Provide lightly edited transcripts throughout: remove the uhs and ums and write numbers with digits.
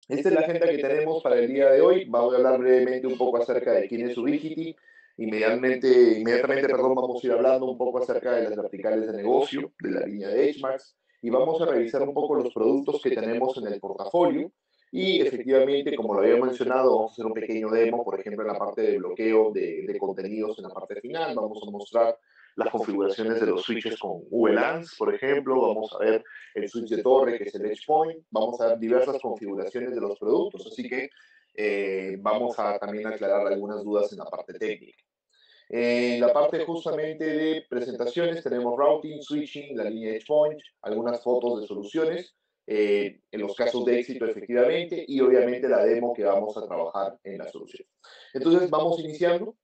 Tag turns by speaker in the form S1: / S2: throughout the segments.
S1: Esta es la agenda que tenemos para el día de hoy. Vamos a hablar brevemente un poco acerca de quién es Ubiquiti. Inmediatamente, perdón, vamos a ir hablando un poco acerca de las verticales de negocio, de la línea de HMAX, y vamos a revisar un poco los productos que tenemos en el portafolio. Y efectivamente, como lo había mencionado, vamos a hacer un pequeño demo, por ejemplo, en la parte de bloqueo de contenidos en la parte final. Vamos a mostrar las configuraciones de los switches con VLANs, por ejemplo. Vamos a ver el switch de torre, que es el Edge Point. Vamos a ver diversas configuraciones de los productos, así que vamos a también aclarar algunas dudas en la parte técnica. En la parte justamente de presentaciones tenemos routing, switching, la línea EdgePoint, algunas fotos de soluciones, en los casos de éxito efectivamente, y obviamente la demo que vamos a trabajar en la solución. Entonces vamos iniciando.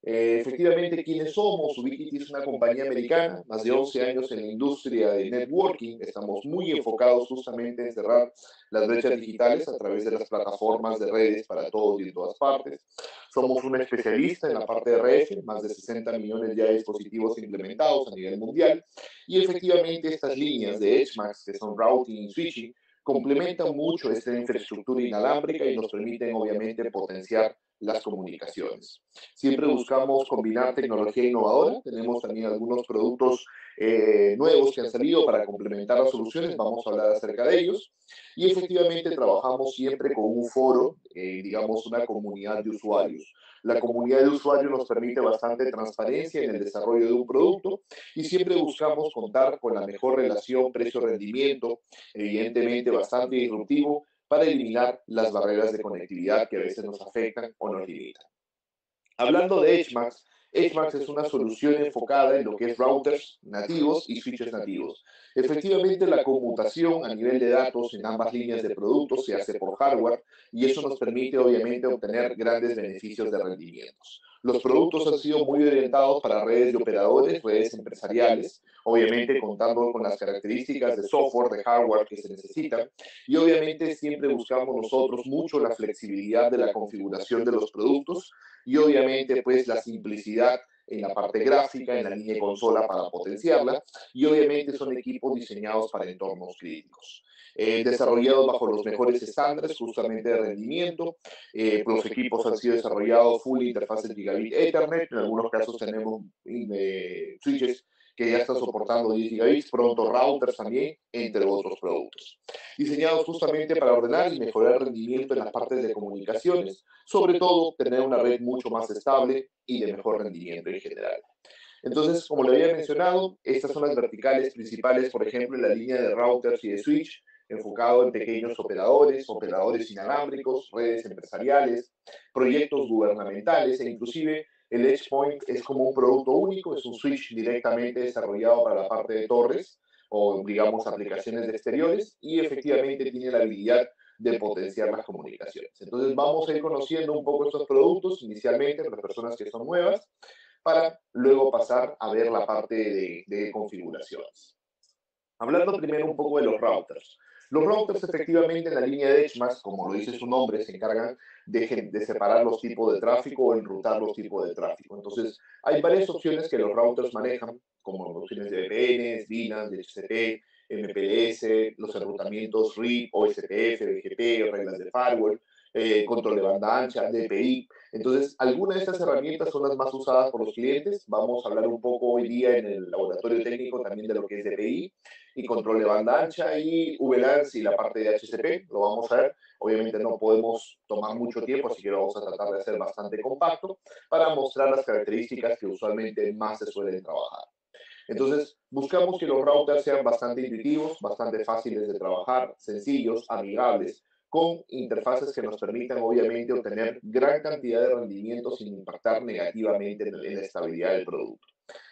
S1: Efectivamente, ¿quiénes somos? Ubiquiti es una compañía americana, más de 11 años en la industria de networking. Estamos muy enfocados justamente en cerrar las brechas digitales a través de las plataformas de redes para todos y en todas partes. Somos un especialista en la parte de RF, más de 60 millones ya de dispositivos implementados a nivel mundial. Y efectivamente, estas líneas de EdgeMax, que son routing y switching, complementan mucho esta infraestructura inalámbrica y nos permiten obviamente potenciar las comunicaciones. Siempre buscamos combinar tecnología innovadora. Tenemos también algunos productos nuevos que han salido para complementar las soluciones. Vamos a hablar acerca de ellos. Y efectivamente trabajamos siempre con un foro, digamos una comunidad de usuarios. La comunidad de usuarios nos permite bastante transparencia en el desarrollo de un producto y siempre buscamos contar con la mejor relación precio-rendimiento, evidentemente bastante disruptivo, para eliminar las barreras de conectividad que a veces nos afectan o nos limitan. Hablando de HMAX, HMAX es una solución enfocada en lo que es routers nativos y switches nativos. Efectivamente, la conmutación a nivel de datos en ambas líneas de productos se hace por hardware y eso nos permite obviamente obtener grandes beneficios de rendimientos. Los productos han sido muy orientados para redes de operadores, redes empresariales, obviamente contando con las características de software, de hardware que se necesitan, y obviamente siempre buscamos nosotros mucho la flexibilidad de la configuración de los productos y obviamente pues la simplicidad en la parte gráfica, en la línea de consola para potenciarla, y obviamente son equipos diseñados para entornos críticos. Desarrollados bajo los mejores estándares justamente de rendimiento. Los equipos han sido desarrollados full interfaces gigabit Ethernet. En algunos casos tenemos switches que ya están soportando 10 gigabits, pronto routers también, entre otros productos. Diseñados justamente para ordenar y mejorar el rendimiento en las partes de comunicaciones, sobre todo tener una red mucho más estable y de mejor rendimiento en general. Entonces, como le había mencionado, estas son las verticales principales, por ejemplo, en la línea de routers y de switch, enfocado en pequeños operadores, operadores inalámbricos, redes empresariales, proyectos gubernamentales e inclusive el EdgePoint es como un producto único, es un switch directamente desarrollado para la parte de torres o digamos aplicaciones de exteriores y efectivamente tiene la habilidad de potenciar las comunicaciones. Entonces vamos a ir conociendo un poco estos productos inicialmente para las personas que son nuevas para luego pasar a ver la parte de configuraciones. Hablando primero un poco de los routers. Los routers efectivamente en la línea de EdgeMax, como lo dice su nombre, se encargan de separar los tipos de tráfico o enrutar los tipos de tráfico. Entonces, hay varias opciones que los routers manejan, como opciones de VPNs, VLANs, DHCP, MPLS, los enrutamientos RIP, OSPF, BGP, reglas de firewall, control de banda ancha, DPI. Entonces, algunas de estas herramientas son las más usadas por los clientes. Vamos a hablar un poco hoy día en el laboratorio técnico también de lo que es DPI y control de banda ancha y VLANs y la parte de HCP, lo vamos a ver. Obviamente no podemos tomar mucho tiempo, así que lo vamos a tratar de hacer bastante compacto para mostrar las características que usualmente más se suelen trabajar. Entonces, buscamos que los routers sean bastante intuitivos, bastante fáciles de trabajar, sencillos, amigables, con interfaces que nos permitan obviamente obtener gran cantidad de rendimiento sin impactar negativamente en la estabilidad del producto.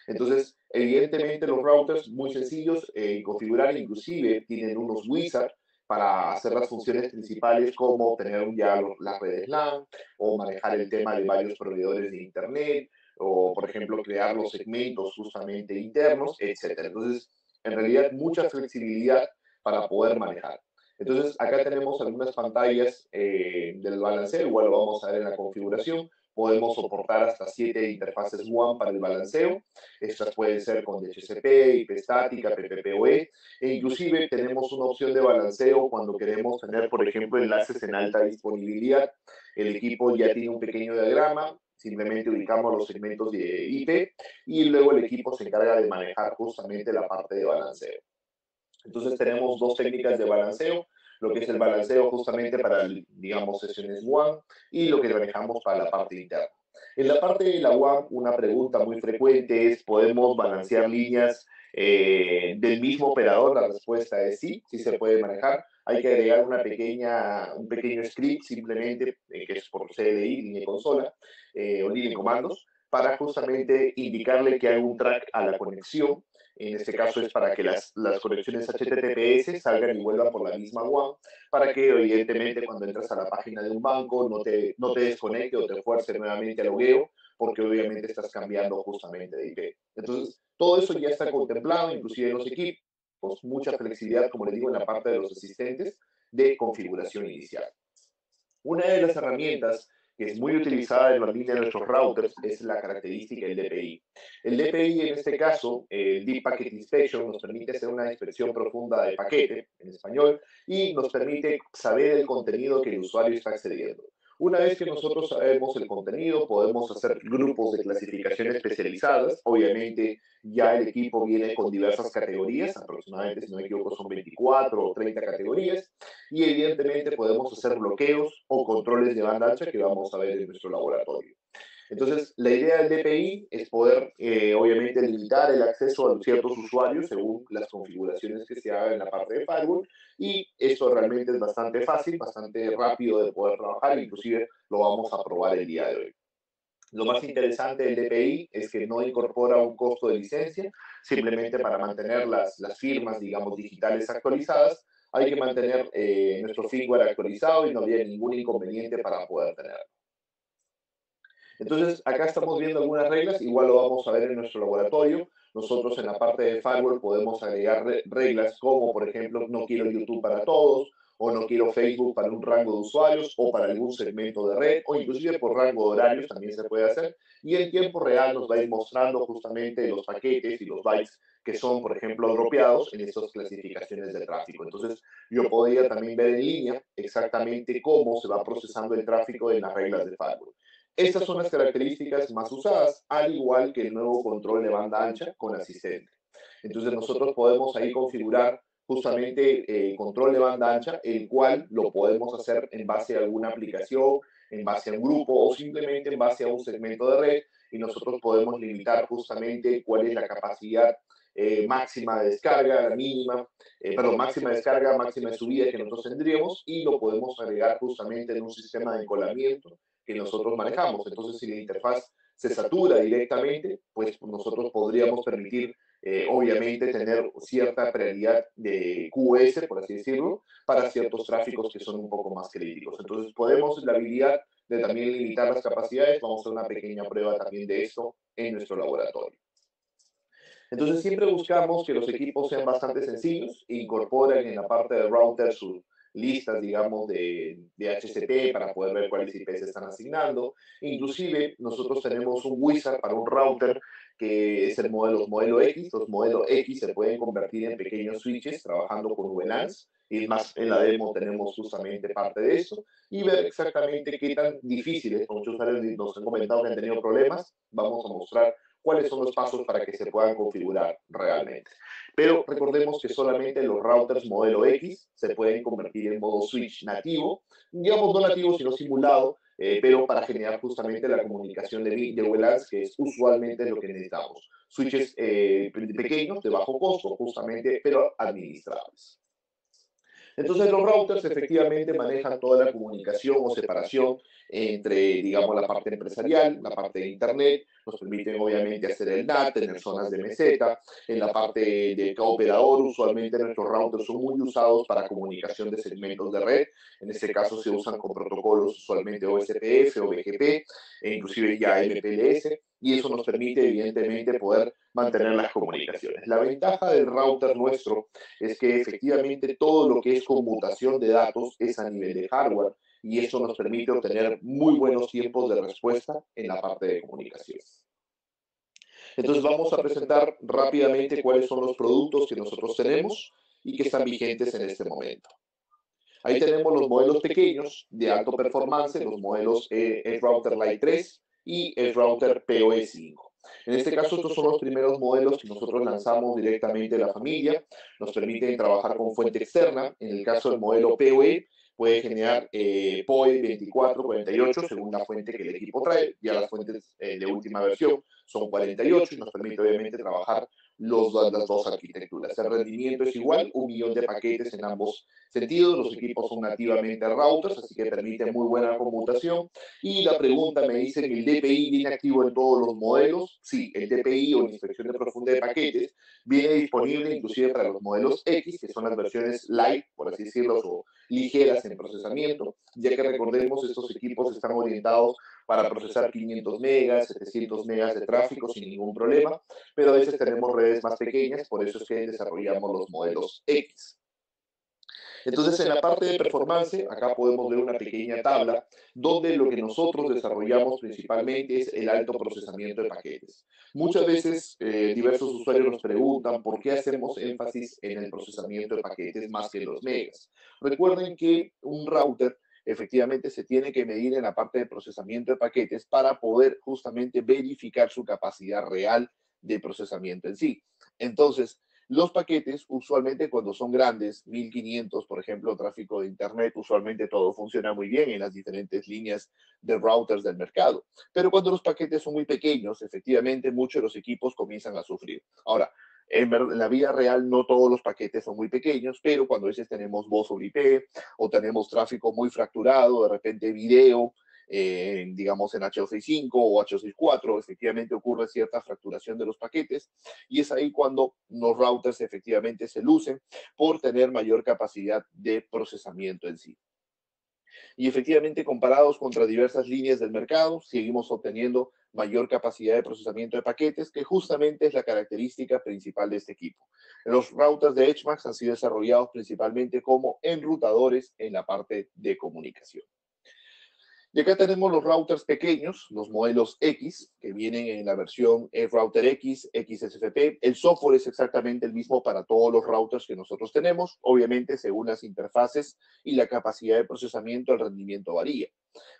S1: Entonces, evidentemente los routers muy sencillos en configurar, inclusive tienen unos wizards para hacer las funciones principales como tener ya las redes LAN o manejar el tema de varios proveedores de Internet o, por ejemplo, crear los segmentos justamente internos, etcétera. Entonces, en realidad, mucha flexibilidad para poder manejar. Entonces, acá tenemos algunas pantallas del balanceo, igual lo vamos a ver en la configuración. Podemos soportar hasta 7 interfaces WAN para el balanceo. Estas pueden ser con DHCP, IP estática, PPPoE, e inclusive tenemos una opción de balanceo cuando queremos tener, por ejemplo, enlaces en alta disponibilidad. El equipo ya tiene un pequeño diagrama, simplemente ubicamos los segmentos de IP y luego el equipo se encarga de manejar justamente la parte de balanceo. Entonces tenemos dos técnicas de balanceo, lo que es el balanceo justamente para, digamos, sesiones WAN y lo que manejamos para la parte interna. En la parte de la WAN, una pregunta muy frecuente es, ¿podemos balancear líneas del mismo operador? La respuesta es sí, sí se puede manejar. Hay que agregar un pequeño script simplemente, que es por CLI, línea de consola, o línea de comandos, para justamente indicarle que hay un track a la conexión. En este caso es para que las conexiones HTTPS salgan y vuelvan por la misma WAN, para que evidentemente cuando entras a la página de un banco no te desconecte o te fuerce nuevamente al logueo, porque obviamente estás cambiando justamente de IP. Entonces, todo eso ya está contemplado, inclusive en los equipos, mucha flexibilidad, como les digo, en la parte de los asistentes de configuración inicial. Una de las herramientas que es muy utilizada en la línea de nuestros routers es la característica del DPI. El DPI, en este caso, el Deep Packet Inspection, nos permite hacer una inspección profunda de paquete, en español, y nos permite saber el contenido que el usuario está accediendo. Una vez que nosotros sabemos el contenido, podemos hacer grupos de clasificación especializadas. Obviamente, ya el equipo viene con diversas categorías, aproximadamente, si no me equivoco, son 24 o 30 categorías, y evidentemente podemos hacer bloqueos o controles de banda ancha que vamos a ver en nuestro laboratorio. Entonces, la idea del DPI es poder, obviamente, limitar el acceso a ciertos usuarios según las configuraciones que se hagan en la parte de firewall, y esto realmente es bastante fácil, bastante rápido de poder trabajar, inclusive lo vamos a probar el día de hoy. Lo más interesante del DPI es que no incorpora un costo de licencia, simplemente para mantener las firmas, digamos, digitales actualizadas, hay que mantener nuestro firmware actualizado y no había ningún inconveniente para poder tenerlo. Entonces, acá estamos viendo algunas reglas, igual lo vamos a ver en nuestro laboratorio. Nosotros en la parte de firewall podemos agregar reglas como, por ejemplo, no quiero YouTube para todos, o no quiero Facebook para un rango de usuarios, o para algún segmento de red, o inclusive por rango de horarios también se puede hacer. Y en tiempo real nos va a ir mostrando justamente los paquetes y los bytes que son, por ejemplo, dropeados en estas clasificaciones de tráfico. Entonces, yo podría también ver en línea exactamente cómo se va procesando el tráfico en las reglas de firewall. Estas son las características más usadas, al igual que el nuevo control de banda ancha con asistente. Entonces nosotros podemos ahí configurar justamente control de banda ancha, el cual lo podemos hacer en base a alguna aplicación, en base a un grupo o simplemente en base a un segmento de red, y nosotros podemos limitar justamente cuál es la capacidad máxima de descarga, la mínima, perdón, máxima de descarga, máxima de subida que nosotros tendríamos, y lo podemos agregar justamente en un sistema de encolamiento que nosotros manejamos. Entonces, si la interfaz se satura directamente, pues nosotros podríamos permitir, obviamente, tener cierta prioridad de QoS, por así decirlo, para ciertos tráficos que son un poco más críticos. Entonces, podemos la habilidad de también limitar las capacidades. Vamos a hacer una pequeña prueba también de esto en nuestro laboratorio. Entonces, siempre buscamos que los equipos sean bastante sencillos, incorporen en la parte de router sus listas, digamos, de HCP para poder ver cuáles IP se están asignando. Inclusive, nosotros tenemos un wizard para un router que es el modelo X. Los modelos X se pueden convertir en pequeños switches trabajando con VLANs. Y más, en la demo tenemos justamente parte de eso, y ver exactamente qué tan difíciles, muchos usuarios nos han comentado que han tenido problemas. Vamos a mostrar cuáles son los pasos para que se puedan configurar realmente. Pero recordemos que solamente los routers modelo X se pueden convertir en modo switch nativo, digamos no nativo sino simulado, pero para generar justamente la comunicación de VLANs, que es usualmente lo que necesitamos. Switches pequeños, de bajo costo, justamente, pero administrables. Entonces los routers efectivamente manejan toda la comunicación o separación entre, digamos, la parte empresarial, la parte de Internet, nos permiten obviamente hacer el NAT, tener zonas de meseta. En la parte de operador, usualmente nuestros routers son muy usados para comunicación de segmentos de red. En este caso se usan con protocolos usualmente OSPF o BGP, e inclusive ya MPLS, y eso nos permite evidentemente poder mantener las comunicaciones. La ventaja del router nuestro es que efectivamente todo lo que es conmutación de datos es a nivel de hardware. y esto nos permite obtener muy buenos tiempos de respuesta en la parte de comunicación. Entonces vamos a presentar rápidamente cuáles son los productos que nosotros tenemos y que están vigentes en este momento. Ahí tenemos los modelos pequeños de alto performance, los modelos Edge Router Lite 3 y Edge Router PoE 5. En este caso, estos son los primeros modelos que nosotros lanzamos directamente de la familia. Nos permiten trabajar con fuente externa. En el caso del modelo PoE, puede generar PoE 24, 48 según la fuente que el equipo trae. Ya las fuentes de última versión son 48 y nos permite obviamente trabajar las dos arquitecturas. El rendimiento es igual, 1.000.000 de paquetes en ambos sentidos. Los equipos son nativamente routers, así que permiten muy buena conmutación. Y la pregunta me dice que el DPI viene activo en todos los modelos. Sí, el DPI o inspección de profundidad de paquetes viene disponible inclusive para los modelos X, que son las versiones light, por así decirlo, o ligeras en procesamiento, ya que recordemos, estos equipos están orientados para procesar 500 megas, 700 megas de tráfico sin ningún problema, pero a veces tenemos redes más pequeñas, por eso es que desarrollamos los modelos X. Entonces, en la parte de performance, acá podemos ver una pequeña tabla donde lo que nosotros desarrollamos principalmente es el alto procesamiento de paquetes. Muchas veces diversos usuarios nos preguntan por qué hacemos énfasis en el procesamiento de paquetes más que en los megas. Recuerden que un router efectivamente se tiene que medir en la parte de procesamiento de paquetes para poder justamente verificar su capacidad real de procesamiento en sí. Entonces, los paquetes, usualmente cuando son grandes, 1500, por ejemplo, tráfico de Internet, usualmente todo funciona muy bien en las diferentes líneas de routers del mercado. Pero cuando los paquetes son muy pequeños, efectivamente, muchos de los equipos comienzan a sufrir. Ahora, en la vida real no todos los paquetes son muy pequeños, pero cuando a veces tenemos voz sobre IP o tenemos tráfico muy fracturado, de repente video, digamos en H265 o H264, efectivamente ocurre cierta fracturación de los paquetes y es ahí cuando los routers efectivamente se lucen por tener mayor capacidad de procesamiento en sí. Y efectivamente, comparados contra diversas líneas del mercado, seguimos obteniendo mayor capacidad de procesamiento de paquetes, que justamente es la característica principal de este equipo. Los routers de EdgeMax han sido desarrollados principalmente como enrutadores en la parte de comunicación. Y acá tenemos los routers pequeños, los modelos X, que vienen en la versión Router X, XSFP. El software es exactamente el mismo para todos los routers que nosotros tenemos. Obviamente, según las interfaces y la capacidad de procesamiento, el rendimiento varía.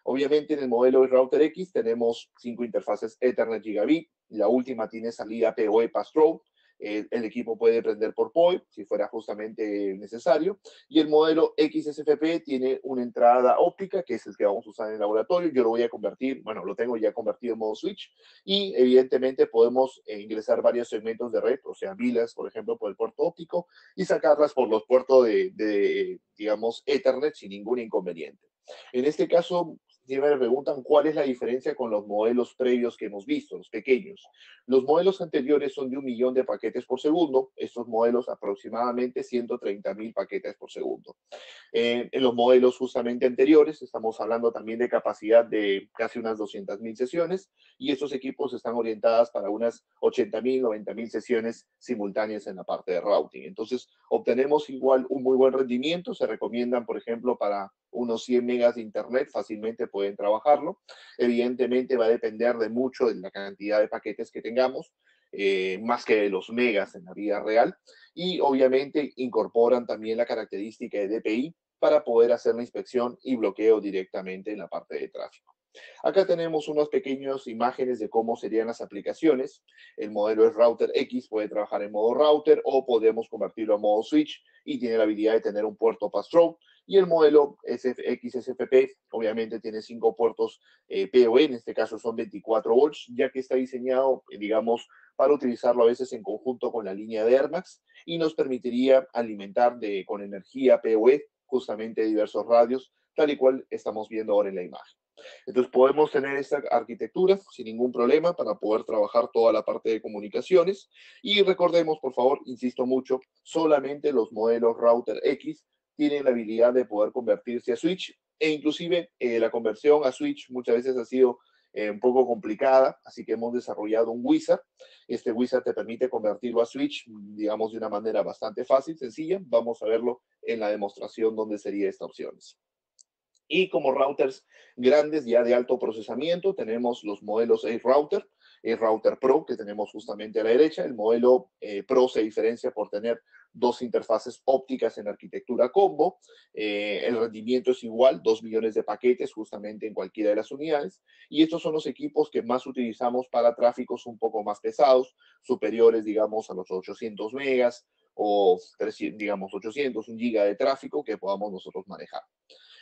S1: Obviamente, en el modelo de Router X tenemos 5 interfaces Ethernet Gigabit. La última tiene salida PoE Pass-Through. El equipo puede prender por PoE si fuera justamente necesario. Y el modelo XSFP tiene una entrada óptica, que es el que vamos a usar en el laboratorio. Yo lo voy a convertir, bueno, lo tengo ya convertido en modo switch. Y evidentemente podemos ingresar varios segmentos de red, o sea, vilas, por ejemplo, por el puerto óptico y sacarlas por los puertos digamos, Ethernet sin ningún inconveniente. En este caso, siempre me preguntan cuál es la diferencia con los modelos previos que hemos visto, los pequeños. Los modelos anteriores son de 1.000.000 de paquetes por segundo, estos modelos aproximadamente 130.000 paquetes por segundo. En los modelos justamente anteriores estamos hablando también de capacidad de casi unas 200.000 sesiones y estos equipos están orientadas para unas 80.000, 90.000 sesiones simultáneas en la parte de routing. Entonces, obtenemos igual un muy buen rendimiento, se recomiendan, por ejemplo, para unos 100 megas de internet, fácilmente pueden trabajarlo. Evidentemente va a depender de mucho de la cantidad de paquetes que tengamos, más que de los megas en la vida real. Y obviamente incorporan también la característica de DPI para poder hacer la inspección y bloqueo directamente en la parte de tráfico. Acá tenemos unas pequeñas imágenes de cómo serían las aplicaciones. El modelo es Router X, puede trabajar en modo router o podemos convertirlo a modo switch y tiene la habilidad de tener un puerto pass-through. Y el modelo XSFP obviamente tiene 5 puertos PoE, en este caso son 24 volts, ya que está diseñado, digamos, para utilizarlo a veces en conjunto con la línea de Airmax y nos permitiría alimentar con energía PoE justamente diversos radios, tal y cual estamos viendo ahora en la imagen. Entonces podemos tener esta arquitectura sin ningún problema para poder trabajar toda la parte de comunicaciones. Y recordemos, por favor, insisto mucho, solamente los modelos Router X tienen la habilidad de poder convertirse a switch e inclusive la conversión a switch muchas veces ha sido un poco complicada, así que hemos desarrollado un wizard. Este wizard te permite convertirlo a switch, digamos, de una manera bastante fácil, sencilla. Vamos a verlo en la demostración donde sería esta opción. Y como routers grandes ya de alto procesamiento, tenemos los modelos A-Router Pro, que tenemos justamente a la derecha. El modelo Pro se diferencia por tener dos interfaces ópticas en arquitectura combo. El rendimiento es igual, 2 millones de paquetes justamente en cualquiera de las unidades. Y estos son los equipos que más utilizamos para tráficos un poco más pesados, superiores, digamos, a los 800 megas o 300, digamos 800, 1 giga de tráfico que podamos nosotros manejar.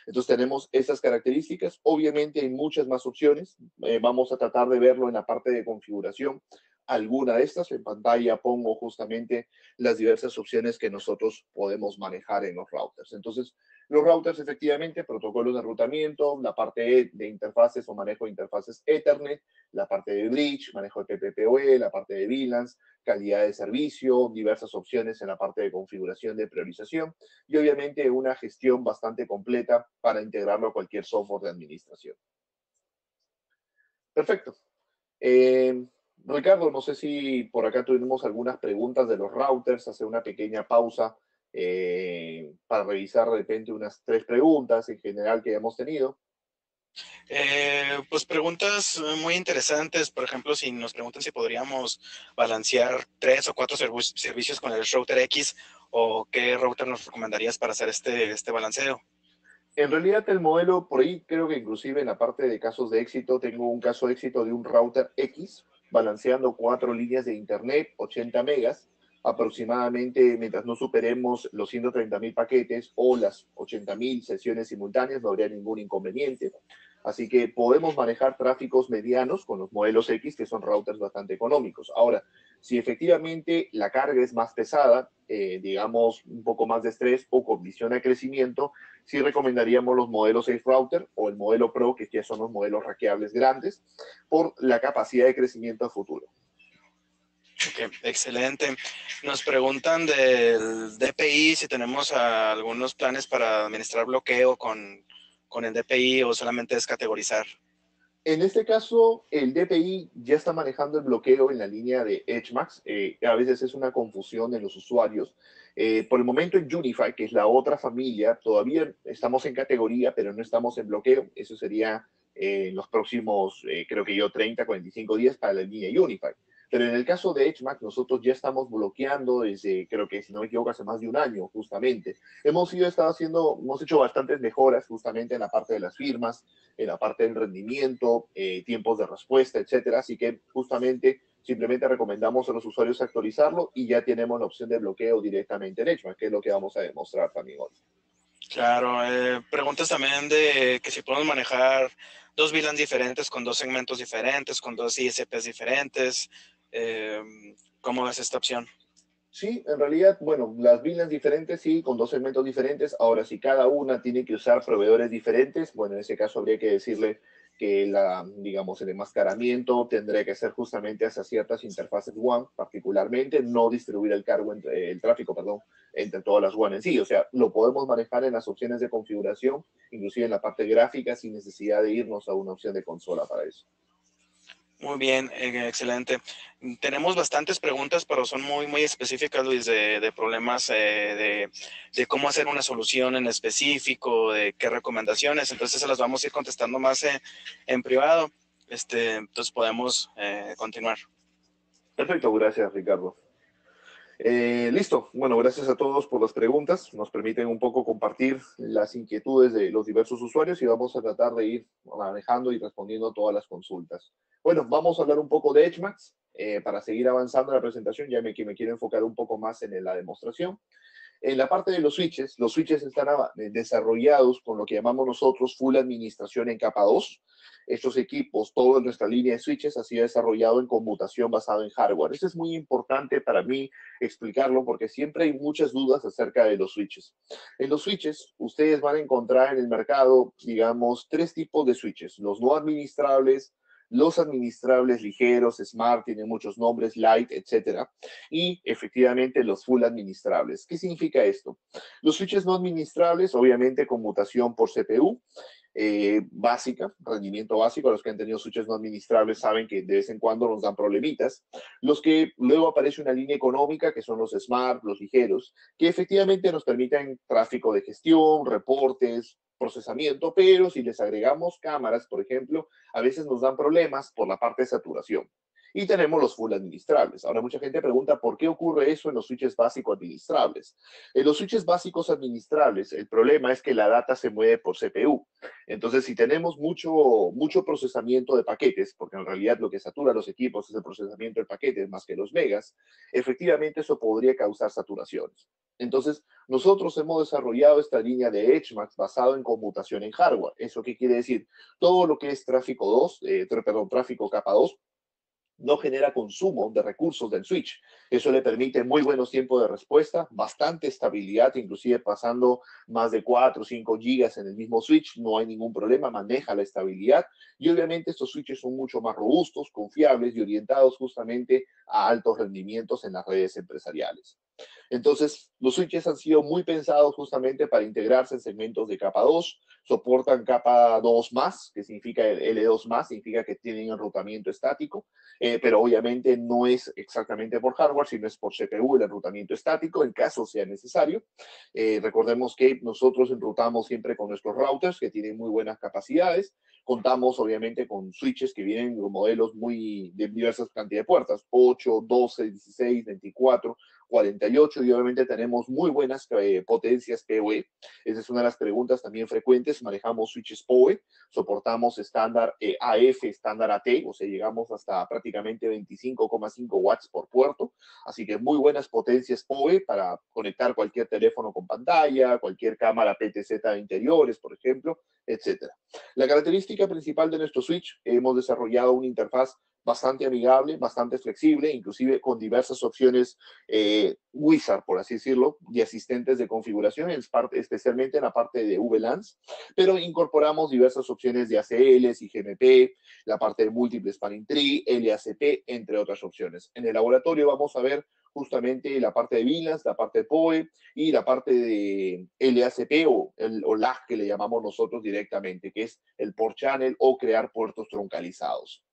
S1: Entonces tenemos estas características. Obviamente hay muchas más opciones. Vamos a tratar de verlo en la parte de configuración. Alguna de estas en pantalla pongo justamente las diversas opciones que nosotros podemos manejar en los routers. Entonces, los routers efectivamente, protocolos de enrutamiento, la parte de interfaces o manejo de interfaces Ethernet, la parte de bridge, manejo de PPPoE, la parte de VLANs, calidad de servicio, diversas opciones en la parte de configuración de priorización y obviamente una gestión bastante completa para integrarlo a cualquier software de administración. Perfecto. Ricardo, no sé si por acá tuvimos algunas preguntas de los routers, hacer una pequeña pausa para revisar de repente unas 3 preguntas en general que hemos tenido.
S2: Pues preguntas muy interesantes. Por ejemplo, si nos preguntan si podríamos balancear 3 o 4 servicios con el router X, o qué router nos recomendarías para hacer este balanceo.
S1: En realidad el modelo, por ahí creo que inclusive en la parte de casos de éxito, tengo un caso de éxito de un router X, balanceando 4 líneas de internet, 80 megas, aproximadamente mientras no superemos los 130.000 paquetes o las 80.000 sesiones simultáneas, no habría ningún inconveniente. Así que podemos manejar tráficos medianos con los modelos X, que son routers bastante económicos. Ahora, si efectivamente la carga es más pesada, digamos un poco más de estrés o condición de crecimiento, sí recomendaríamos los modelos Safe Router o el modelo Pro, que ya son los modelos rackeables grandes, por la capacidad de crecimiento a futuro.
S2: Okay, excelente. Nos preguntan del DPI, si tenemos algunos planes para administrar bloqueo con el DPI o solamente es categorizar.
S1: En este caso, el DPI ya está manejando el bloqueo en la línea de EdgeMax. A veces es una confusión en los usuarios. Por el momento en Unify, que es la otra familia, todavía estamos en categoría, pero no estamos en bloqueo. Eso sería en los próximos, creo que yo, 30, 45 días para la línea Unify. Pero en el caso de EdgeMax, nosotros ya estamos bloqueando desde, creo que si no me equivoco, hace más de un año, justamente. Hemos hecho bastantes mejoras justamente en la parte de las firmas, en la parte del rendimiento, tiempos de respuesta, etcétera. Así que justamente simplemente recomendamos a los usuarios actualizarlo y ya tenemos la opción de bloqueo directamente en EdgeMax, que es lo que vamos a demostrar también hoy.
S2: Claro, preguntas también de que si podemos manejar 2 VLANs diferentes con 2 segmentos diferentes, con 2 ISPs diferentes. ¿Cómo es esta opción?
S1: Sí, en realidad, bueno, las VLANs diferentes, sí, con 2 segmentos diferentes. Ahora, si cada una tiene que usar proveedores diferentes, bueno, en ese caso habría que decirle que digamos, el enmascaramiento tendría que ser justamente hacia ciertas interfaces WAN, particularmente, no distribuir el tráfico, perdón, entre todas las WAN en sí. O sea, lo podemos manejar en las opciones de configuración, inclusive en la parte gráfica, sin necesidad de irnos a una opción de consola para eso.
S2: Muy bien, excelente. Tenemos bastantes preguntas, pero son muy específicas, Luis, de problemas, de cómo hacer una solución en específico, de qué recomendaciones. Entonces se las vamos a ir contestando más en privado. Entonces podemos continuar.
S1: Perfecto, gracias, Ricardo. Listo. Bueno, gracias a todos por las preguntas. Nos permiten un poco compartir las inquietudes de los diversos usuarios y vamos a tratar de ir manejando y respondiendo a todas las consultas. Bueno, vamos a hablar un poco de EdgeMax para seguir avanzando en la presentación, ya que me quiero enfocar un poco más en la demostración. En la parte de los switches están desarrollados con lo que llamamos nosotros full administración en capa 2. Estos equipos, toda nuestra línea de switches ha sido desarrollado en conmutación basado en hardware. Eso es muy importante para mí explicarlo porque siempre hay muchas dudas acerca de los switches. En los switches, ustedes van a encontrar en el mercado, digamos, 3 tipos de switches. Los no administrables, los administrables ligeros, Smart, tienen muchos nombres, Light, etcétera, y efectivamente los full administrables. ¿Qué significa esto? Los switches no administrables, obviamente conmutación por CPU, básica, rendimiento básico. Los que han tenido switches no administrables saben que de vez en cuando nos dan problemitas. Los que luego aparece una línea económica, que son los smart, los ligeros, que efectivamente nos permiten tráfico de gestión, reportes, procesamiento, pero si les agregamos cámaras, por ejemplo, a veces nos dan problemas por la parte de saturación. Y tenemos los full administrables. Ahora mucha gente pregunta por qué ocurre eso en los switches básicos administrables. En los switches básicos administrables, el problema es que la data se mueve por CPU. Entonces, si tenemos mucho procesamiento de paquetes, porque en realidad lo que satura los equipos es el procesamiento de paquetes más que los megas, efectivamente eso podría causar saturaciones. Entonces, nosotros hemos desarrollado esta línea de EdgeMax basado en conmutación en hardware. ¿Eso qué quiere decir? Todo lo que es tráfico 2, tráfico capa 2, no genera consumo de recursos del switch. Eso le permite muy buenos tiempos de respuesta, bastante estabilidad, inclusive pasando más de 4 o 5 gigas en el mismo switch, no hay ningún problema, maneja la estabilidad y obviamente estos switches son mucho más robustos, confiables y orientados justamente a altos rendimientos en las redes empresariales. Entonces, los switches han sido muy pensados justamente para integrarse en segmentos de capa 2, soportan capa 2 más, que significa el L2 más, significa que tienen enrutamiento estático, pero obviamente no es exactamente por hardware, sino es por CPU el enrutamiento estático, en caso sea necesario. Recordemos que nosotros enrutamos siempre con nuestros routers, que tienen muy buenas capacidades. Contamos obviamente con switches que vienen con modelos muy de diversas cantidades de puertas, 8, 12, 16, 24, 48 y obviamente tenemos muy buenas potencias PoE. Esa es una de las preguntas también frecuentes. Manejamos switches PoE, soportamos estándar AF, estándar AT, o sea, llegamos hasta prácticamente 25,5 watts por puerto. Así que muy buenas potencias PoE para conectar cualquier teléfono con pantalla, cualquier cámara PTZ de interiores, por ejemplo, etcétera. La característica principal de nuestro switch, hemos desarrollado una interfaz bastante amigable, bastante flexible, inclusive con diversas opciones wizard, por así decirlo, de asistentes de configuración, especialmente en la parte de VLANs, pero incorporamos diversas opciones de ACLs, IGMP, la parte de Multiple Spanning Tree, LACP, entre otras opciones. En el laboratorio vamos a ver justamente la parte de VLANs, la parte de PoE y la parte de LACP o LAG que le llamamos nosotros directamente, que es el port channel o crear puertos troncalizados.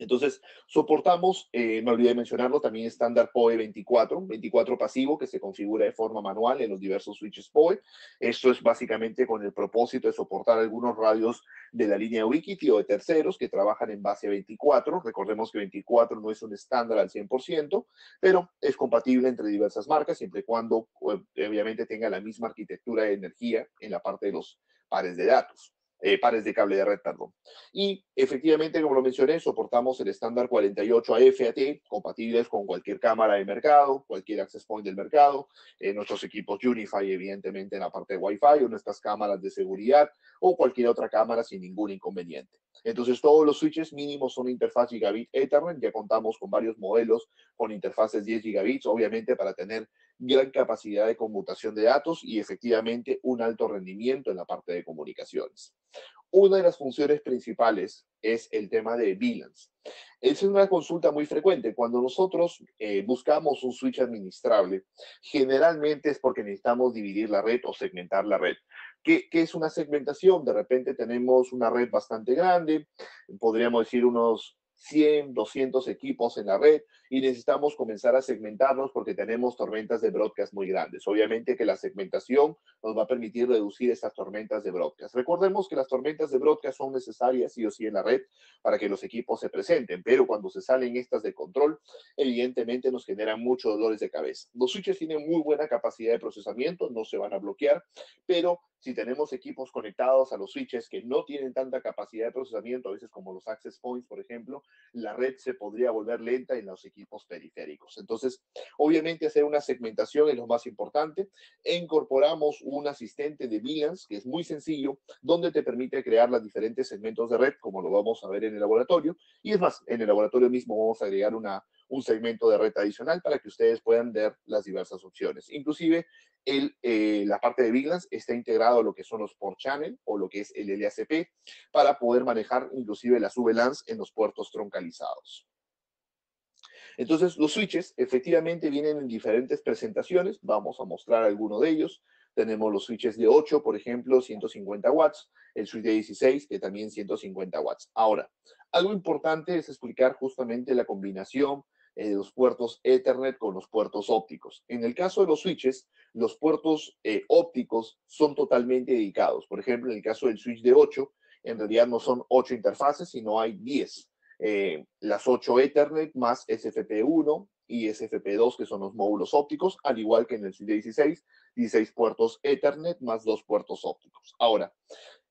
S1: Entonces, soportamos, me olvidé de mencionarlo, también estándar PoE 24, 24 pasivo que se configura de forma manual en los diversos switches PoE. Esto es básicamente con el propósito de soportar algunos radios de la línea Ubiquiti o de terceros que trabajan en base 24. Recordemos que 24 no es un estándar al 100%, pero es compatible entre diversas marcas siempre y cuando obviamente tenga la misma arquitectura de energía en la parte de los pares de datos. Pares de cable de red, perdón. Y efectivamente, como lo mencioné, soportamos el estándar 48 AF-AT, compatibles con cualquier cámara de mercado, cualquier access point del mercado, nuestros equipos Unify, evidentemente, en la parte de Wi-Fi, o nuestras cámaras de seguridad, o cualquier otra cámara sin ningún inconveniente. Entonces, todos los switches mínimos son interfaz Gigabit Ethernet, ya contamos con varios modelos con interfaces 10 gigabits, obviamente para tener gran capacidad de conmutación de datos y efectivamente un alto rendimiento en la parte de comunicaciones. Una de las funciones principales es el tema de VLANs. Es una consulta muy frecuente. Cuando nosotros buscamos un switch administrable, generalmente es porque necesitamos dividir la red o segmentar la red. ¿Qué es una segmentación? De repente tenemos una red bastante grande, podríamos decir unos 100, 200 equipos en la red y necesitamos comenzar a segmentarnos porque tenemos tormentas de broadcast muy grandes. Obviamente que la segmentación nos va a permitir reducir estas tormentas de broadcast. Recordemos que las tormentas de broadcast son necesarias sí o sí en la red para que los equipos se presenten, pero cuando se salen estas de control, evidentemente nos generan muchos dolores de cabeza. Los switches tienen muy buena capacidad de procesamiento, no se van a bloquear, pero si tenemos equipos conectados a los switches que no tienen tanta capacidad de procesamiento, a veces como los access points, por ejemplo, la red se podría volver lenta en los equipos periféricos. Entonces, obviamente hacer una segmentación es lo más importante. Incorporamos un asistente de VLANs, que es muy sencillo, donde te permite crear los diferentes segmentos de red, como lo vamos a ver en el laboratorio. Y es más, en el laboratorio mismo vamos a agregar un segmento de red adicional para que ustedes puedan ver las diversas opciones. Inclusive, la parte de VLANs está integrado a lo que son los port channel o lo que es el LACP para poder manejar inclusive las VLANs en los puertos troncalizados. Entonces, los switches efectivamente vienen en diferentes presentaciones. Vamos a mostrar alguno de ellos. Tenemos los switches de 8, por ejemplo, 150 watts, el switch de 16, que también 150 watts. Ahora, algo importante es explicar justamente la combinación de los puertos Ethernet con los puertos ópticos. En el caso de los switches, los puertos ópticos son totalmente dedicados. Por ejemplo, en el caso del switch de 8, en realidad no son 8 interfaces, sino hay 10. Las 8 Ethernet más SFP1 y SFP2, que son los módulos ópticos, al igual que en el switch de 16, 16 puertos Ethernet más 2 puertos ópticos. Ahora,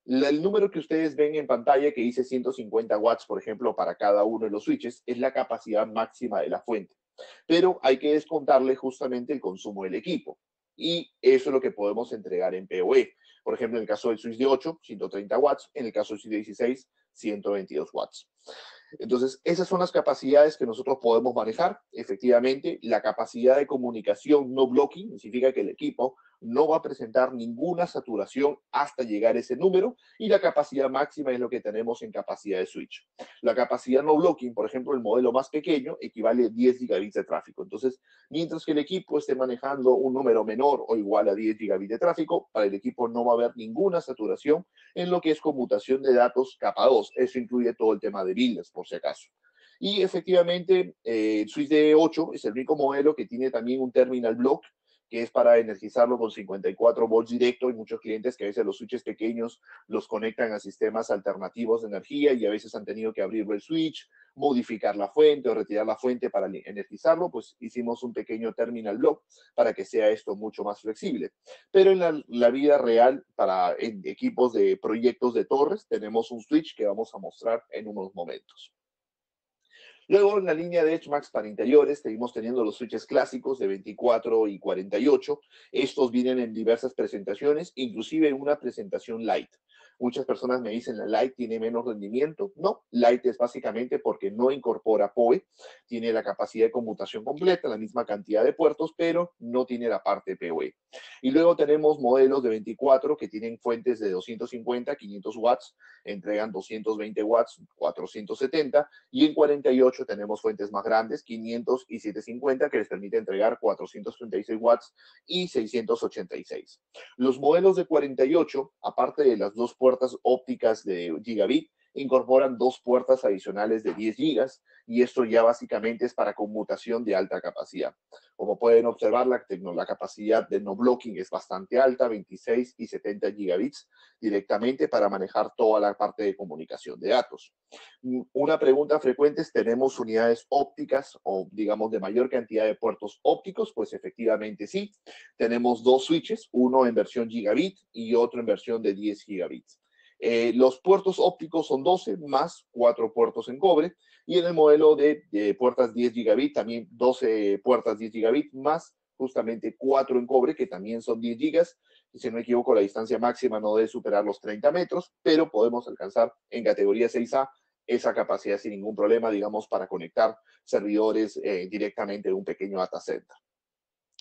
S1: el número que ustedes ven en pantalla que dice 150 watts, por ejemplo, para cada uno de los switches, es la capacidad máxima de la fuente. Pero hay que descontarle justamente el consumo del equipo. Y eso es lo que podemos entregar en PoE. Por ejemplo, en el caso del switch de 8, 130 watts. En el caso del switch de 16, 122 watts. Entonces, esas son las capacidades que nosotros podemos manejar. Efectivamente, la capacidad de comunicación no blocking significa que el equipo no va a presentar ninguna saturación hasta llegar a ese número, y la capacidad máxima es lo que tenemos en capacidad de switch. La capacidad no blocking, por ejemplo, el modelo más pequeño, equivale a 10 gigabits de tráfico. Entonces, mientras que el equipo esté manejando un número menor o igual a 10 gigabits de tráfico, para el equipo no va a haber ninguna saturación en lo que es conmutación de datos capa 2. Eso incluye todo el tema de builders, por si acaso. Y efectivamente, el switch de 8 es el único modelo que tiene también un terminal block, que es para energizarlo con 54 volts directo. Hay muchos clientes que a veces los switches pequeños los conectan a sistemas alternativos de energía y a veces han tenido que abrir el switch, modificar la fuente o retirar la fuente para energizarlo. Pues hicimos un pequeño terminal block para que sea esto mucho más flexible. Pero en la vida real, en equipos de proyectos de torres, tenemos un switch que vamos a mostrar en unos momentos. Luego, en la línea de HMAX para interiores, seguimos teniendo los switches clásicos de 24 y 48. Estos vienen en diversas presentaciones, inclusive en una presentación light. Muchas personas me dicen, la light tiene menos rendimiento. No, light es básicamente porque no incorpora PoE, tiene la capacidad de conmutación completa, la misma cantidad de puertos, pero no tiene la parte PoE. Y luego tenemos modelos de 24 que tienen fuentes de 250, 500 watts, entregan 220 watts, 470, y en 48 tenemos fuentes más grandes, 500 y 750, que les permite entregar 436 watts y 686. Los modelos de 48, aparte de las dos puertas ópticas de gigabit, incorporan dos puertas adicionales de 10 gigas, y esto ya básicamente es para conmutación de alta capacidad. Como pueden observar, la capacidad de no blocking es bastante alta, 26 y 70 gigabits directamente para manejar toda la parte de comunicación de datos. Una pregunta frecuente es, ¿tenemos unidades ópticas o digamos de mayor cantidad de puertos ópticos? Pues efectivamente sí. Tenemos dos switches, uno en versión gigabit y otro en versión de 10 gigabits. Los puertos ópticos son 12 más 4 puertos en cobre, y en el modelo de puertas 10 gigabit también 12 puertas 10 gigabit más justamente 4 en cobre, que también son 10 gigas. Y si no me equivoco, la distancia máxima no debe superar los 30 metros, pero podemos alcanzar en categoría 6A esa capacidad sin ningún problema, digamos, para conectar servidores directamente de un pequeño data center.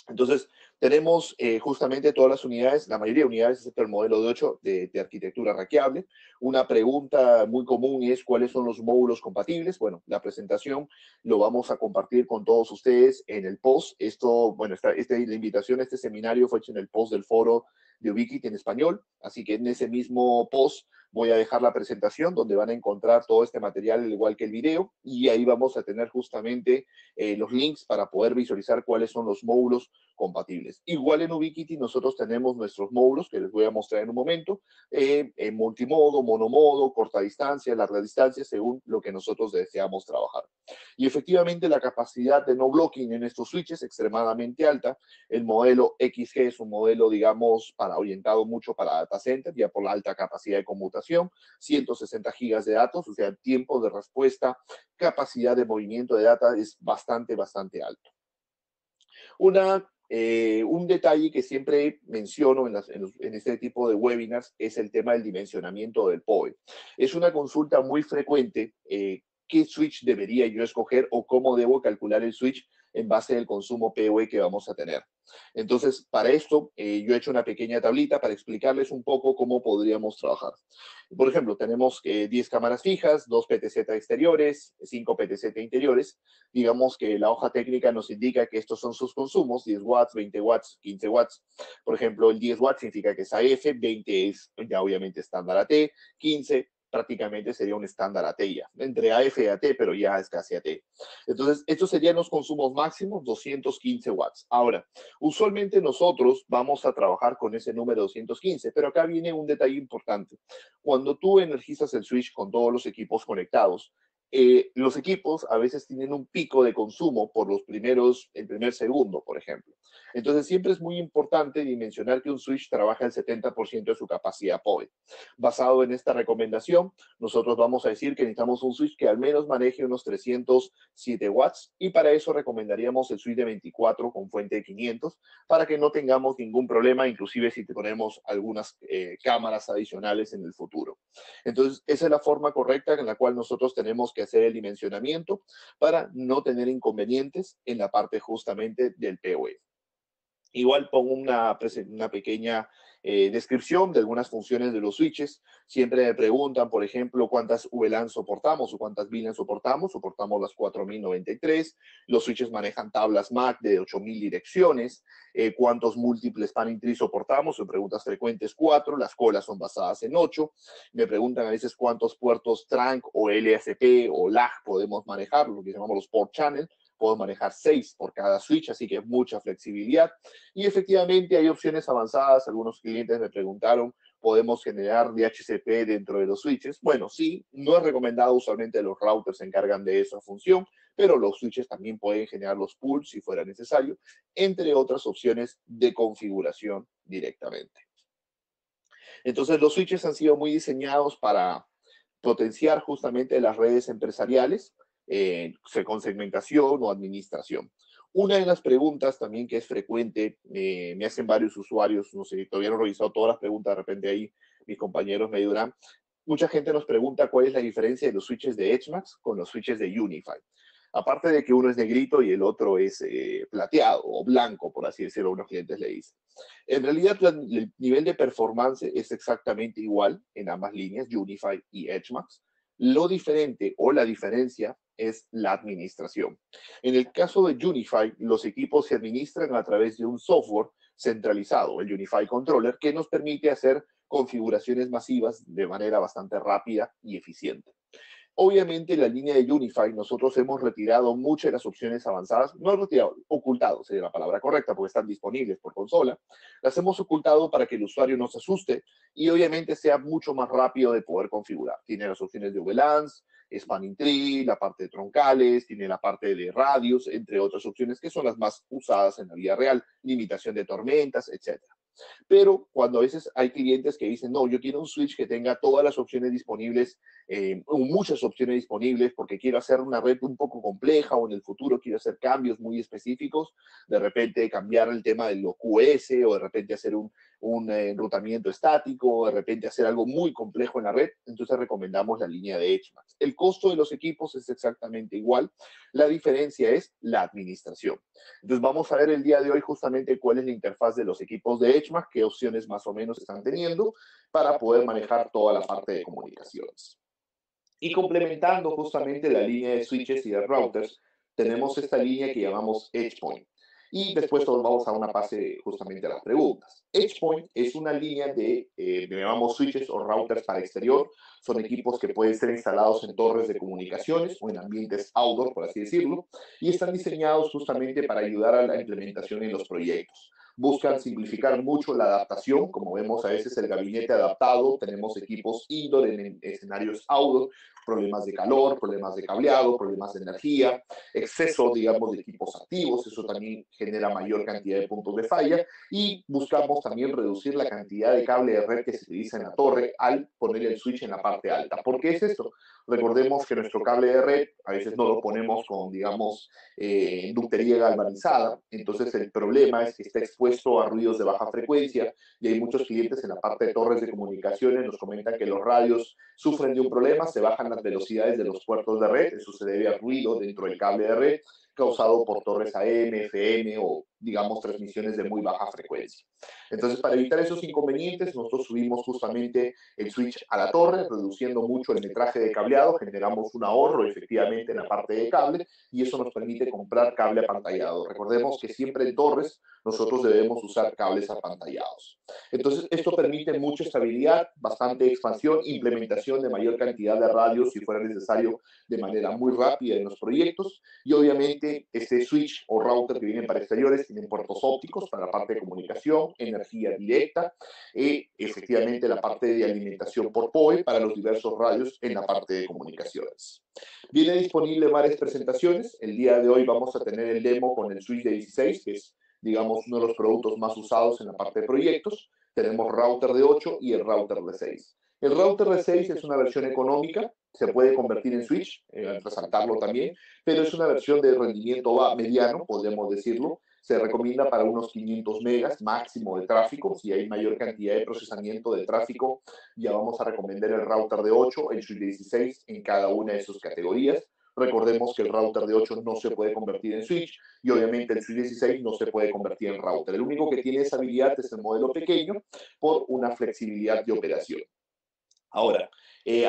S1: Entonces, tenemos justamente todas las unidades, la mayoría de unidades, excepto el modelo de 8 de arquitectura raqueable. Una pregunta muy común es, ¿cuáles son los módulos compatibles? Bueno, la presentación lo vamos a compartir con todos ustedes en el post. Esto, bueno, la invitación a este seminario fue hecha en el post del foro de Ubiquiti en español, así que en ese mismo post voy a dejar la presentación donde van a encontrar todo este material, al igual que el video, y ahí vamos a tener justamente los links para poder visualizar cuáles son los módulos compatibles. Igual en Ubiquiti nosotros tenemos nuestros módulos que les voy a mostrar en un momento, en multimodo, monomodo, corta distancia, larga distancia, según lo que nosotros deseamos trabajar. Y efectivamente la capacidad de no blocking en estos switches es extremadamente alta. El modelo XG es un modelo, digamos, orientado mucho para data center, ya por la alta capacidad de conmutación, 160 gigas de datos, o sea, tiempo de respuesta, capacidad de movimiento de data es bastante alto. Un detalle que siempre menciono en este tipo de webinars es el tema del dimensionamiento del PoE. Es una consulta muy frecuente, ¿qué switch debería yo escoger o cómo debo calcular el switch en base al consumo PoE que vamos a tener. Entonces, para esto, yo he hecho una pequeña tablita para explicarles un poco cómo podríamos trabajar. Por ejemplo, tenemos 10 cámaras fijas, 2 PTZ exteriores, 5 PTZ interiores. Digamos que la hoja técnica nos indica que estos son sus consumos, 10 watts, 20 watts, 15 watts. Por ejemplo, el 10 watts significa que es AF, 20 es ya obviamente estándar AT, 15 prácticamente sería un estándar AT ya, entre AF y AT, pero ya es casi AT. Entonces, estos serían los consumos máximos, 215 watts. Ahora, usualmente nosotros vamos a trabajar con ese número 215, pero acá viene un detalle importante. Cuando tú energizas el switch con todos los equipos conectados, los equipos a veces tienen un pico de consumo por el primer segundo, por ejemplo. Entonces, siempre es muy importante dimensionar que un switch trabaja el 70% de su capacidad PoE. Basado en esta recomendación, nosotros vamos a decir que necesitamos un switch que al menos maneje unos 307 watts y para eso recomendaríamos el switch de 24 con fuente de 500 para que no tengamos ningún problema, inclusive si te ponemos algunas cámaras adicionales en el futuro. Entonces, esa es la forma correcta en la cual nosotros tenemos que hacer el dimensionamiento para no tener inconvenientes en la parte justamente del PoE. Igual pongo una pequeña descripción de algunas funciones de los switches. Siempre me preguntan, por ejemplo, cuántas VLAN soportamos o cuántas VLAN soportamos. Soportamos las 4093. Los switches manejan tablas MAC de 8000 direcciones. ¿Cuántos múltiples pan tree soportamos? Son preguntas frecuentes, 4. Las colas son basadas en 8. Me preguntan a veces cuántos puertos trunk o LSP o lag podemos manejar, lo que llamamos los port channel. Puedo manejar 6 por cada switch, así que mucha flexibilidad. Y efectivamente hay opciones avanzadas. Algunos clientes me preguntaron, ¿podemos generar DHCP dentro de los switches? Bueno, sí, no es recomendado. Usualmente los routers se encargan de esa función, pero los switches también pueden generar los pools si fuera necesario, entre otras opciones de configuración directamente. Entonces, los switches han sido muy diseñados para potenciar justamente las redes empresariales con segmentación o administración. Una de las preguntas también que es frecuente, me hacen varios usuarios, no sé, todavía no he revisado todas las preguntas, de repente ahí mis compañeros me ayudarán. Mucha gente nos pregunta cuál es la diferencia de los switches de EdgeMax con los switches de Unify. Aparte de que uno es negrito y el otro es plateado o blanco, por así decirlo, unos clientes le dicen. En realidad, el nivel de performance es exactamente igual en ambas líneas, Unify y EdgeMax. Lo diferente o la diferencia es la administración. En el caso de Unify, los equipos se administran a través de un software centralizado, el Unify Controller, que nos permite hacer configuraciones masivas de manera bastante rápida y eficiente. Obviamente, en la línea de Unify, nosotros hemos retirado muchas de las opciones avanzadas, no retirado, ocultado sería la palabra correcta, porque están disponibles por consola. Las hemos ocultado para que el usuario no se asuste y obviamente sea mucho más rápido de poder configurar. Tiene las opciones de VLANs, Spanning Tree, la parte de troncales, tiene la parte de radios, entre otras opciones que son las más usadas en la vida real, limitación de tormentas, etcétera. Pero cuando a veces hay clientes que dicen, no, yo quiero un switch que tenga todas las opciones disponibles, o muchas opciones disponibles, porque quiero hacer una red un poco compleja o en el futuro quiero hacer cambios muy específicos, de repente cambiar el tema de los QS o de repente hacer un enrutamiento estático, de repente hacer algo muy complejo en la red, entonces recomendamos la línea de EdgeMax. El costo de los equipos es exactamente igual, la diferencia es la administración. Entonces vamos a ver el día de hoy justamente cuál es la interfaz de los equipos de EdgeMax, qué opciones más o menos están teniendo para poder manejar toda la parte de comunicaciones. Y complementando justamente la línea de switches y de routers, tenemos esta línea que llamamos EdgePoint. Y después vamos a una fase justamente a las preguntas. EdgePoint es una línea de, llamamos switches o routers para exterior. Son equipos que pueden ser instalados en torres de comunicaciones o en ambientes outdoor, por así decirlo, y están diseñados justamente para ayudar a la implementación en los proyectos. Buscan simplificar mucho la adaptación, como vemos a veces el gabinete adaptado, tenemos equipos indoor en escenarios outdoor, problemas de calor, problemas de cableado, problemas de energía, exceso, digamos, de equipos activos, eso también genera mayor cantidad de puntos de falla y buscamos también reducir la cantidad de cable de red que se utiliza en la torre al poner el switch en la parte alta. ¿Por qué es esto? Recordemos que nuestro cable de red a veces no lo ponemos con, digamos, ductería galvanizada, entonces el problema es que está expuesto a ruidos de baja frecuencia y hay muchos clientes en la parte de torres de comunicaciones nos comentan que los radios sufren de un problema, se bajan las velocidades de los puertos de red, eso se debe al ruido dentro del cable de red, causado por torres AM, FM o, digamos, transmisiones de muy baja frecuencia. Entonces, para evitar esos inconvenientes, nosotros subimos justamente el switch a la torre, reduciendo mucho el metraje de cableado, generamos un ahorro efectivamente en la parte de cable y eso nos permite comprar cable apantallado. Recordemos que siempre en torres nosotros debemos usar cables apantallados. Entonces, esto permite mucha estabilidad, bastante expansión, implementación de mayor cantidad de radios si fuera necesario de manera muy rápida en los proyectos y obviamente este switch o router que vienen para exteriores tienen puertos ópticos para la parte de comunicación, energía directa y efectivamente la parte de alimentación por PoE para los diversos radios en la parte de comunicaciones. Viene disponible varias presentaciones. El día de hoy vamos a tener el demo con el switch de 16, que es, digamos, uno de los productos más usados en la parte de proyectos. Tenemos router de 8 y el router de 6. El router de 6 es una versión económica, se puede convertir en switch, resaltarlo también, pero es una versión de rendimiento mediano, podemos decirlo. Se recomienda para unos 500 megas máximo de tráfico. Si hay mayor cantidad de procesamiento de tráfico, ya vamos a recomendar el router de 8, el switch de 16 en cada una de sus categorías. Recordemos que el router de 8 no se puede convertir en switch y obviamente el switch 16 no se puede convertir en router. El único que tiene esa habilidad es el modelo pequeño por una flexibilidad de operación. Ahora,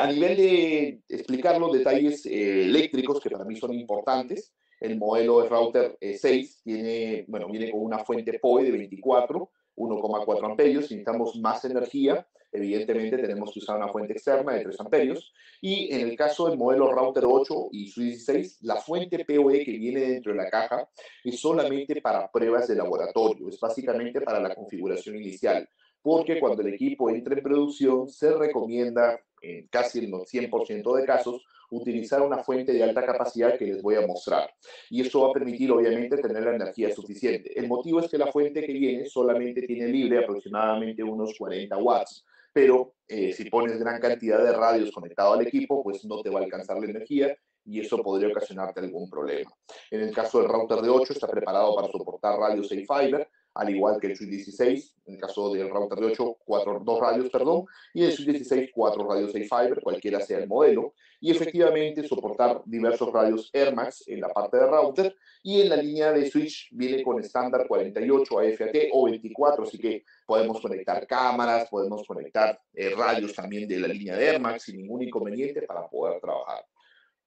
S1: a nivel de explicar los detalles eléctricos que para mí son importantes, el modelo de router 6 tiene, bueno, viene con una fuente PoE de 24, 1,4 amperios. Si necesitamos más energía, evidentemente tenemos que usar una fuente externa de 3 amperios. Y en el caso del modelo router 8 y su 16, la fuente PoE que viene dentro de la caja es solamente para pruebas de laboratorio, es básicamente para la configuración inicial porque cuando el equipo entre en producción se recomienda, en casi el 100% de casos, utilizar una fuente de alta capacidad que les voy a mostrar. Y esto va a permitir, obviamente, tener la energía suficiente. El motivo es que la fuente que viene solamente tiene libre aproximadamente unos 40 watts, pero si pones gran cantidad de radios conectados al equipo, pues no te va a alcanzar la energía y eso podría ocasionarte algún problema. En el caso del router de 8, está preparado para soportar radios A-Fiber, al igual que el switch 16, en el caso del router de 8, 2 radios, perdón, y el switch 16, 4 radios A-Fiber, cualquiera sea el modelo, y efectivamente soportar diversos radios AirMax en la parte de router, y en la línea de switch viene con estándar 48 AFAT o 24, así que podemos conectar cámaras, podemos conectar radios también de la línea de AirMax sin ningún inconveniente para poder trabajar.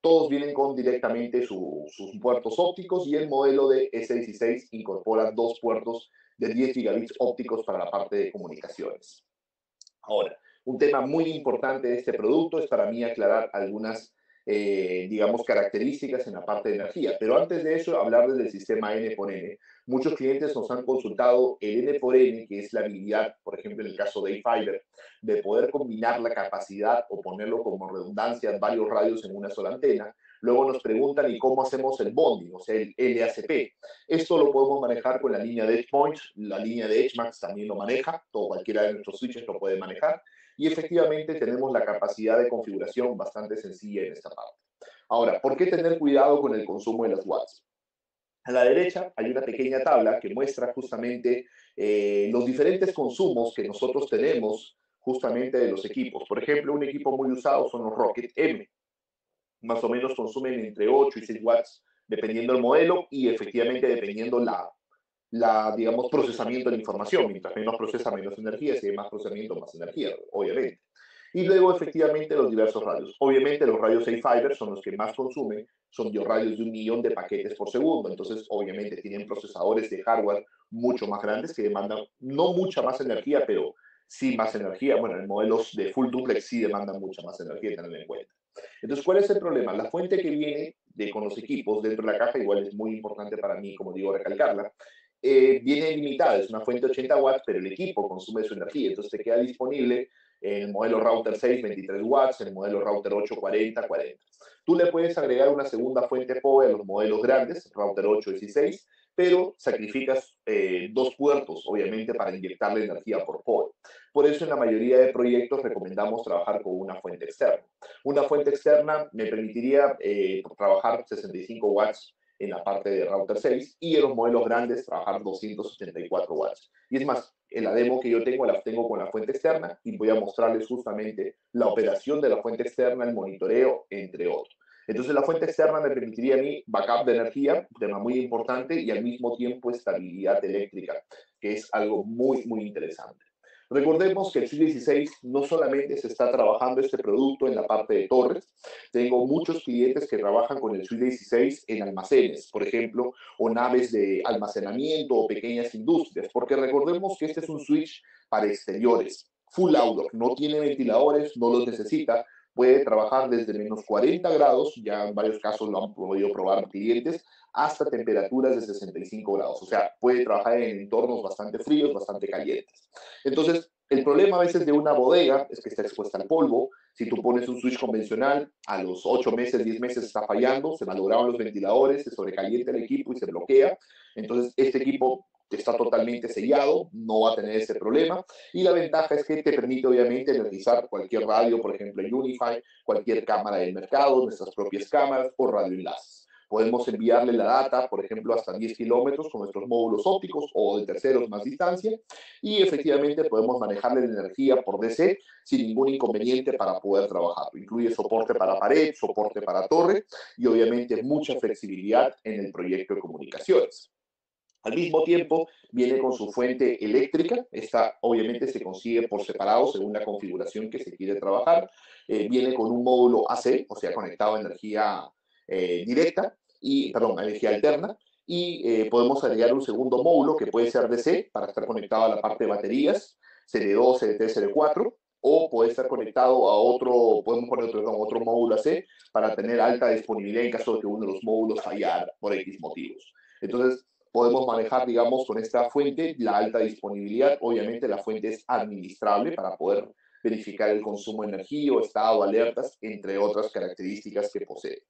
S1: Todos vienen con directamente sus puertos ópticos y el modelo de S16 incorpora 2 puertos de 10 gigabits ópticos para la parte de comunicaciones. Ahora, un tema muy importante de este producto es para mí aclarar algunas, digamos, características en la parte de energía. Pero antes de eso, hablarles del sistema N por N. Muchos clientes nos han consultado el N por N, que es la habilidad, por ejemplo, en el caso de A-Fiber, de poder combinar la capacidad o ponerlo como redundancia varios radios en una sola antena. Luego nos preguntan, ¿y cómo hacemos el bonding, o sea, el LACP? Esto lo podemos manejar con la línea de EdgePoint, la línea de EdgeMax también lo maneja, todo cualquiera de nuestros switches lo puede manejar, y efectivamente tenemos la capacidad de configuración bastante sencilla en esta parte. Ahora, ¿por qué tener cuidado con el consumo de las watts? A la derecha hay una pequeña tabla que muestra justamente los diferentes consumos que nosotros tenemos justamente de los equipos. Por ejemplo, un equipo muy usado son los Rocket M. Más o menos consumen entre 8 y 6 watts, dependiendo del modelo y efectivamente dependiendo digamos, procesamiento de la información. Mientras menos procesa, menos energía. Si hay más procesamiento, más energía, obviamente. Y luego, efectivamente, los diversos radios. Obviamente, los radios A-Fiber son los que más consumen, son radios de 1.000.000 de paquetes por segundo. Entonces, obviamente, tienen procesadores de hardware mucho más grandes que demandan no mucha más energía, pero sí más energía. Bueno, en modelos de full duplex sí demandan mucha más energía, tenerlo en cuenta. Entonces, ¿cuál es el problema? La fuente que viene con los equipos dentro de la caja, igual es muy importante para mí, como digo, recalcarla, viene limitada, es una fuente de 80 watts, pero el equipo consume su energía, entonces te queda disponible en el modelo router 6, 23 watts, en el modelo router 8, 40, 40. Tú le puedes agregar una segunda fuente PoE a los modelos grandes, router 8 y 16, pero sacrificas 2 puertos, obviamente, para inyectarle energía por PoE. Por eso en la mayoría de proyectos recomendamos trabajar con una fuente externa. Una fuente externa me permitiría trabajar 65 watts en la parte de router 6 y en los modelos grandes trabajar 274 watts. Y es más, en la demo que yo tengo, la tengo con la fuente externa y voy a mostrarles justamente la operación de la fuente externa, el monitoreo, entre otros. Entonces la fuente externa me permitiría a mí backup de energía, un tema muy importante, y al mismo tiempo estabilidad eléctrica, que es algo muy interesante. Recordemos que el SUI 16 no solamente se está trabajando este producto en la parte de torres, tengo muchos clientes que trabajan con el SUI 16 en almacenes, por ejemplo, o naves de almacenamiento o pequeñas industrias, porque recordemos que este es un switch para exteriores, full outdoor, no tiene ventiladores, no los necesita, puede trabajar desde menos 40 grados, ya en varios casos lo han podido probar clientes, hasta temperaturas de 65 grados. O sea, puede trabajar en entornos bastante fríos, bastante calientes. Entonces, el problema a veces de una bodega es que está expuesta al polvo. Si tú pones un switch convencional, a los 8 meses, 10 meses está fallando, se malograron los ventiladores, se sobrecalienta el equipo y se bloquea. Entonces, este equipo está totalmente sellado, no va a tener ese problema. Y la ventaja es que te permite, obviamente, energizar cualquier radio, por ejemplo, en Unify, cualquier cámara del mercado, nuestras propias cámaras o radioenlaces. Podemos enviarle la data, por ejemplo, hasta 10 kilómetros con nuestros módulos ópticos o de terceros más distancia y efectivamente podemos manejarle la energía por DC sin ningún inconveniente para poder trabajar. Incluye soporte para pared, soporte para torre y obviamente mucha flexibilidad en el proyecto de comunicaciones. Al mismo tiempo, viene con su fuente eléctrica. Esta obviamente se consigue por separado según la configuración que se quiere trabajar. Viene con un módulo AC, o sea, conectado a energía directa, perdón, a energía alterna. Y podemos agregar un segundo módulo que puede ser DC para estar conectado a la parte de baterías, CD2, CD3, CD4, o puede estar conectado a otro, podemos poner otro módulo AC para tener alta disponibilidad en caso de que uno de los módulos fallara por X motivos. Entonces, podemos manejar, digamos, con esta fuente la alta disponibilidad. Obviamente la fuente es administrable para poder verificar el consumo de energía o estado, alertas, entre otras características que posee.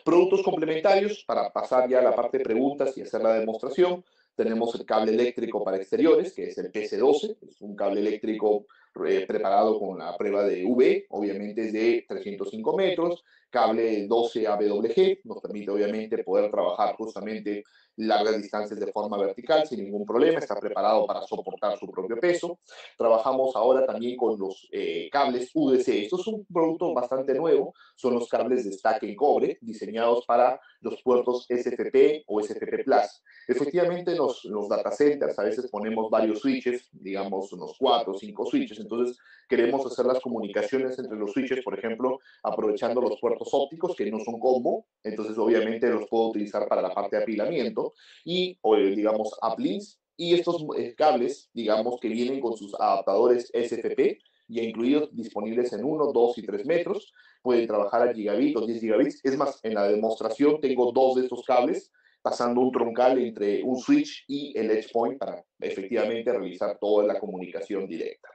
S1: Productos complementarios, para pasar ya a la parte de preguntas y hacer la demostración, tenemos el cable eléctrico para exteriores, que es el PC12, es un cable eléctrico preparado con la prueba de UV, obviamente es de 305 metros, cable 12 AWG, nos permite obviamente poder trabajar justamente largas distancias de forma vertical sin ningún problema, está preparado para soportar su propio peso. Trabajamos ahora también con los cables UDC, esto es un producto bastante nuevo, son los cables de stack en cobre diseñados para los puertos SFP o SFP Plus. Efectivamente, los data centers a veces ponemos varios switches, digamos unos 4 o 5 switches, entonces queremos hacer las comunicaciones entre los switches, por ejemplo, aprovechando los puertos ópticos que no son combo, entonces obviamente los puedo utilizar para la parte de apilamiento y, o, digamos, uplinks, y estos cables, digamos, que vienen con sus adaptadores SFP, ya incluidos, disponibles en 1, 2 y 3 metros, pueden trabajar a gigabit o 10 gigabits. Es más, en la demostración tengo dos de estos cables pasando un troncal entre un switch y el edge point para efectivamente realizar toda la comunicación directa.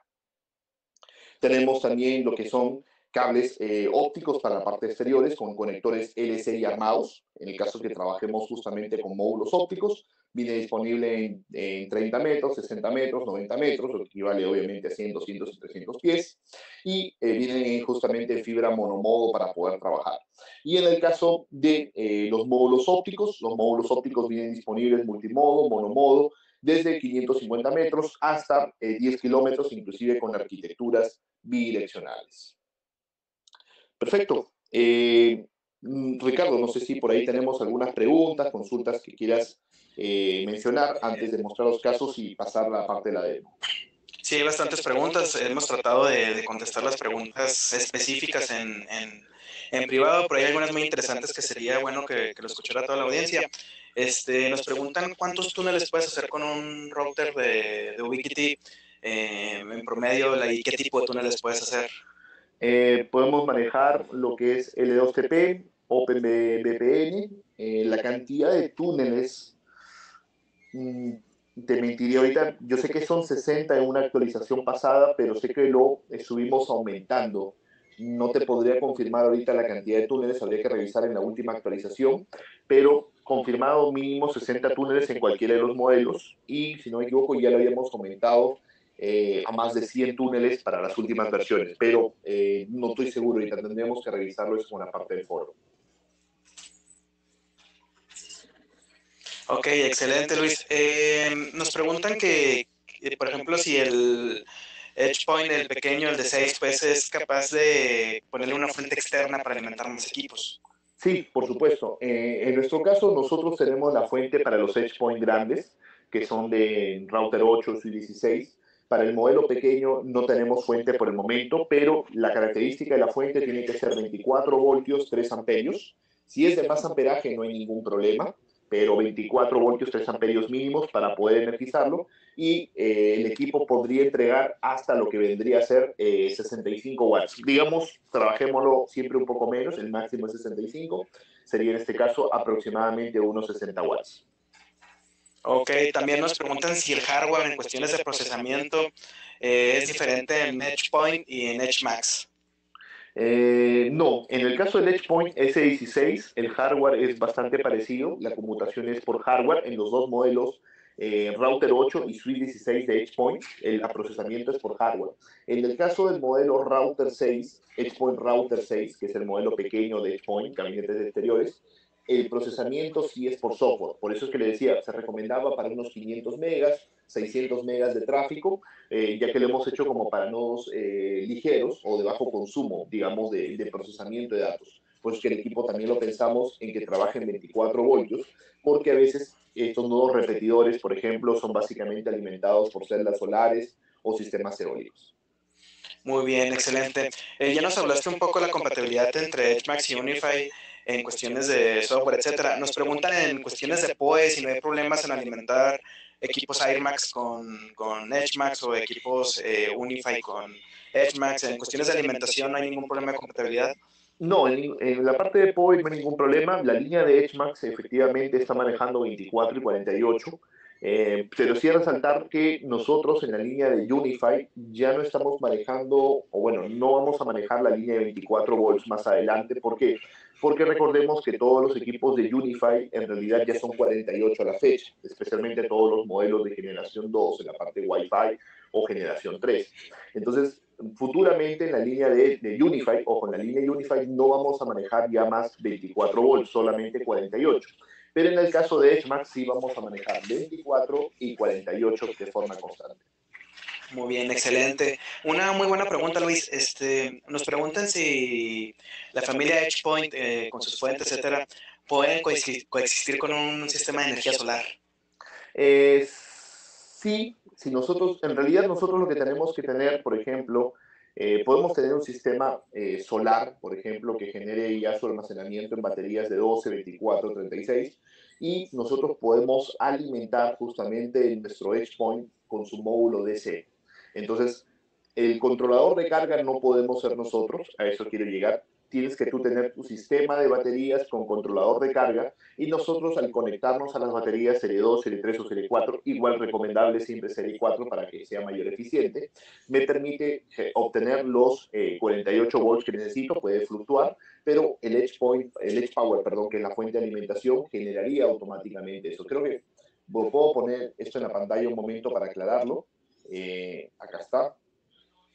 S1: Tenemos también lo que son cables ópticos para la parte exteriores con conectores LCI armados. En el caso que trabajemos justamente con módulos ópticos, viene disponible en 30 metros, 60 metros, 90 metros, lo que equivale obviamente a 100, 200 y 300 pies. Y viene justamente en fibra monomodo para poder trabajar. Y en el caso de los módulos ópticos vienen disponibles multimodo, monomodo, desde 550 metros hasta 10 kilómetros, inclusive con arquitecturas bidireccionales. Perfecto. Ricardo, no sé si por ahí tenemos algunas preguntas, consultas que quieras mencionar antes de mostrar los casos y pasar la parte de la demo.
S2: Sí, hay bastantes preguntas. Hemos tratado de contestar las preguntas específicas en privado, pero hay algunas muy interesantes que sería bueno que lo escuchara toda la audiencia. Nos preguntan cuántos túneles puedes hacer con un router de Ubiquiti en promedio y qué tipo de túneles puedes hacer.
S1: Podemos manejar lo que es L2TP, OpenVPN, la cantidad de túneles. Te mentiría ahorita, yo sé que son 60 en una actualización pasada, pero sé que lo estuvimos aumentando. No te podría confirmar ahorita la cantidad de túneles, habría que revisar en la última actualización, pero confirmado mínimo 60 túneles en cualquiera de los modelos y si no me equivoco ya lo habíamos aumentado a más de 100 túneles para las últimas versiones, pero no estoy seguro ahorita, tendríamos que revisarlo eso con la parte del foro.
S2: Ok, excelente Luis. Nos preguntan que, por ejemplo, si EdgePoint, el pequeño, el de 6, pues es capaz de ponerle una fuente externa para alimentar más equipos.
S1: Sí, por supuesto. En nuestro caso, nosotros tenemos la fuente para los EdgePoint grandes, que son de router 8 y 16. Para el modelo pequeño no tenemos fuente por el momento, pero la característica de la fuente tiene que ser 24 voltios, 3 amperios. Si es de más amperaje no hay ningún problema, pero 24 voltios, 3 amperios mínimos para poder energizarlo y el equipo podría entregar hasta lo que vendría a ser 65 watts. Digamos, trabajémoslo siempre un poco menos, el máximo es 65, sería en este caso aproximadamente unos 60 watts.
S2: Ok, también nos preguntan si el hardware en cuestiones de procesamiento es diferente en EdgePoint y en EdgeMax.
S1: No, en el caso del EdgePoint S16, el hardware es bastante parecido, la conmutación es por hardware en los dos modelos, Router 8 y Suite 16 de EdgePoint, el procesamiento es por hardware. En el caso del modelo Router 6, EdgePoint Router 6, que es el modelo pequeño de EdgePoint, gabinetes exteriores, el procesamiento sí es por software. Por eso es que le decía, se recomendaba para unos 500 megas, 600 megas de tráfico, ya que lo hemos hecho como para nodos ligeros o de bajo consumo, digamos, de procesamiento de datos. Pues que el equipo también lo pensamos en que trabaje en 24 voltios, porque a veces estos nodos repetidores, por ejemplo, son básicamente alimentados por celdas solares o sistemas eólicos.
S2: Muy bien, excelente. Ya nos hablaste un poco de la compatibilidad entre EdgeMax y Unify en cuestiones de software, etcétera. Nos preguntan en cuestiones de PoE si no hay problemas en alimentar equipos AirMax con EdgeMax o equipos Unify con EdgeMax. En cuestiones de alimentación no hay ningún problema de compatibilidad.
S1: No, en la parte de POE no hay ningún problema. La línea de EdgeMax efectivamente está manejando 24 y 48. Pero sí resaltar que nosotros en la línea de Unify ya no estamos manejando, o bueno, no vamos a manejar la línea de 24 volts más adelante. ¿Por qué? Porque recordemos que todos los equipos de Unify en realidad ya son 48 a la fecha, especialmente todos los modelos de generación 2 en la parte Wi-Fi o generación 3. Entonces, futuramente en la línea de Unify, o con la línea Unify, no vamos a manejar ya más 24 volts, solamente 48. Pero en el caso de EdgeMax sí vamos a manejar 24 y 48 de forma constante.
S2: Muy bien, excelente. Una muy buena pregunta, Luis. Nos preguntan si la familia EdgePoint, con sus fuentes, etcétera, pueden coexistir con un sistema de energía solar.
S1: Sí, si nosotros, en realidad nosotros lo que tenemos que tener, por ejemplo, podemos tener un sistema solar, por ejemplo, que genere ya su almacenamiento en baterías de 12, 24, 36, y nosotros podemos alimentar justamente nuestro EdgePoint con su módulo DC. Entonces, el controlador de carga no podemos ser nosotros, a eso quiero llegar. Tienes que tú tener tu sistema de baterías con controlador de carga y nosotros al conectarnos a las baterías serie 2, serie 3 o serie 4, igual recomendable siempre serie 4 para que sea mayor eficiente, me permite obtener los 48 volts que necesito, puede fluctuar, pero el Edge Power, perdón, que es la fuente de alimentación, generaría automáticamente eso. Creo que puedo poner esto en la pantalla un momento para aclararlo. Acá está.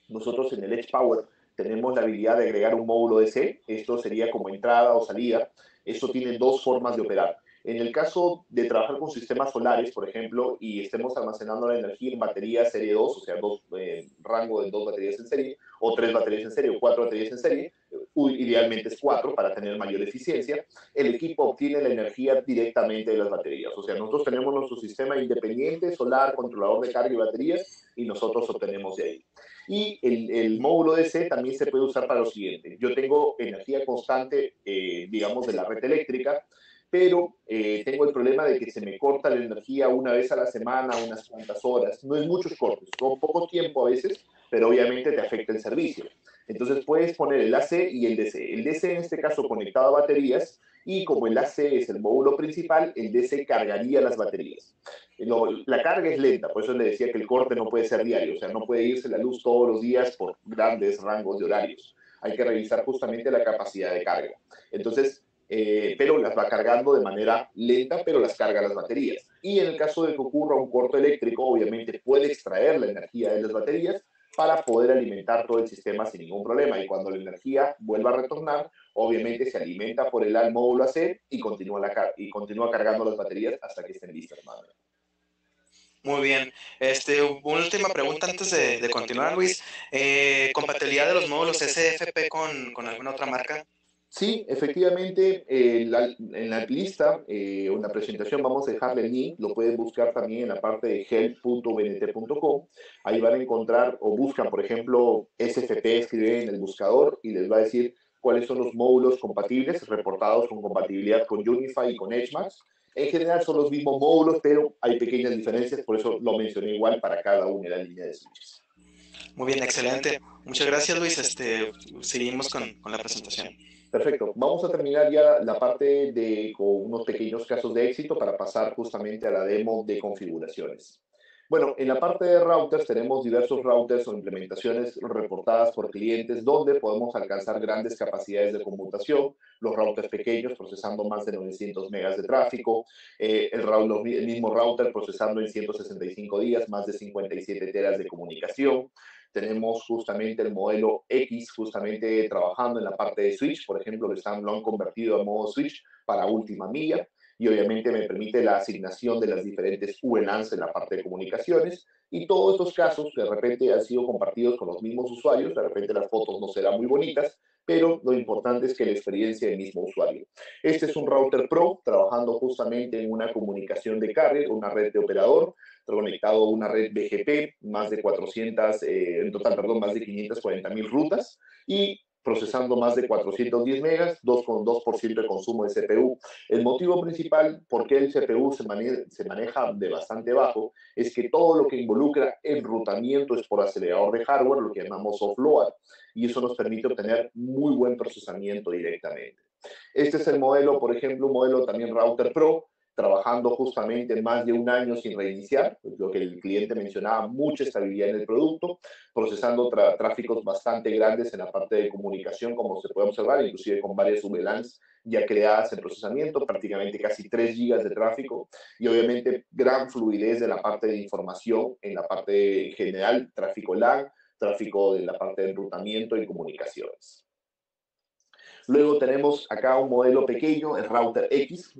S1: Nosotros en el Edge Power tenemos la habilidad de agregar un módulo DC. Esto sería como entrada o salida. Esto tiene dos formas de operar. En el caso de trabajar con sistemas solares, por ejemplo, y estemos almacenando la energía en baterías serie 2, o sea, rango de dos baterías en serie, o tres baterías en serie, o cuatro baterías en serie, idealmente es cuatro para tener mayor eficiencia, el equipo obtiene la energía directamente de las baterías. O sea, nosotros tenemos nuestro sistema independiente, solar, controlador de carga y baterías, y nosotros obtenemos de ahí. Y el módulo DC también se puede usar para lo siguiente. Yo tengo energía constante, digamos, de la red eléctrica, pero tengo el problema de que se me corta la energía una vez a la semana, unas cuantas horas. No es muchos cortes, son poco tiempo a veces, pero obviamente te afecta el servicio. Entonces puedes poner el AC y el DC. El DC en este caso conectado a baterías y como el AC es el módulo principal, el DC cargaría las baterías. La carga es lenta, por eso le decía que el corte no puede ser diario, o sea, no puede irse la luz todos los días por grandes rangos de horarios. Hay que revisar justamente la capacidad de carga. Entonces, pero las va cargando de manera lenta, pero las carga las baterías. Y en el caso de que ocurra un corto eléctrico, obviamente puede extraer la energía de las baterías para poder alimentar todo el sistema sin ningún problema. Y cuando la energía vuelva a retornar, obviamente se alimenta por el módulo AC y continúa cargando las baterías hasta que estén listas nuevamente.
S2: Muy bien. Una última pregunta antes de continuar, Luis. ¿Compatibilidad de los módulos SFP con alguna otra marca?
S1: Sí, efectivamente, en la lista, en la presentación vamos a dejarle el link, lo pueden buscar también en la parte de help.bnt.com. Ahí van a encontrar o buscan, por ejemplo, SFP, escriben en el buscador y les va a decir cuáles son los módulos compatibles, reportados con compatibilidad con Unify y con Edgemax. En general son los mismos módulos, pero hay pequeñas diferencias, por eso lo mencioné igual para cada una de las líneas de switches.
S2: Muy bien, excelente. Muchas gracias, Luis. Seguimos con la presentación.
S1: Perfecto. Vamos a terminar ya la parte con unos pequeños casos de éxito para pasar justamente a la demo de configuraciones. Bueno, en la parte de routers tenemos diversos routers o implementaciones reportadas por clientes donde podemos alcanzar grandes capacidades de conmutación, los routers pequeños procesando más de 900 megas de tráfico, el mismo router procesando en 165 días más de 57 teras de comunicación. Tenemos justamente el modelo X, justamente trabajando en la parte de switch, por ejemplo, lo han convertido a modo switch para última milla y obviamente me permite la asignación de las diferentes VLANs en la parte de comunicaciones y todos estos casos de repente han sido compartidos con los mismos usuarios, de repente las fotos no serán muy bonitas, pero lo importante es que la experiencia del mismo usuario. Este es un router Pro trabajando justamente en una comunicación de carrier, una red de operador, conectado a una red BGP, más de 400, en total, perdón, más de 540.000 rutas y procesando más de 410 megas, 2,2% de consumo de CPU. El motivo principal por qué el CPU se maneja de bastante bajo es que todo lo que involucra enrutamiento es por acelerador de hardware, lo que llamamos offload, y eso nos permite obtener muy buen procesamiento directamente. Este es el modelo, por ejemplo, un modelo también Router Pro, trabajando justamente más de un año sin reiniciar, lo que el cliente mencionaba, mucha estabilidad en el producto, procesando tráficos bastante grandes en la parte de comunicación, como se puede observar, inclusive con varias VLANs ya creadas en procesamiento, prácticamente casi 3 gigas de tráfico y obviamente gran fluidez de la parte de información en la parte general, tráfico LAN, tráfico de la parte de enrutamiento y comunicaciones. Luego tenemos acá un modelo pequeño, el router X,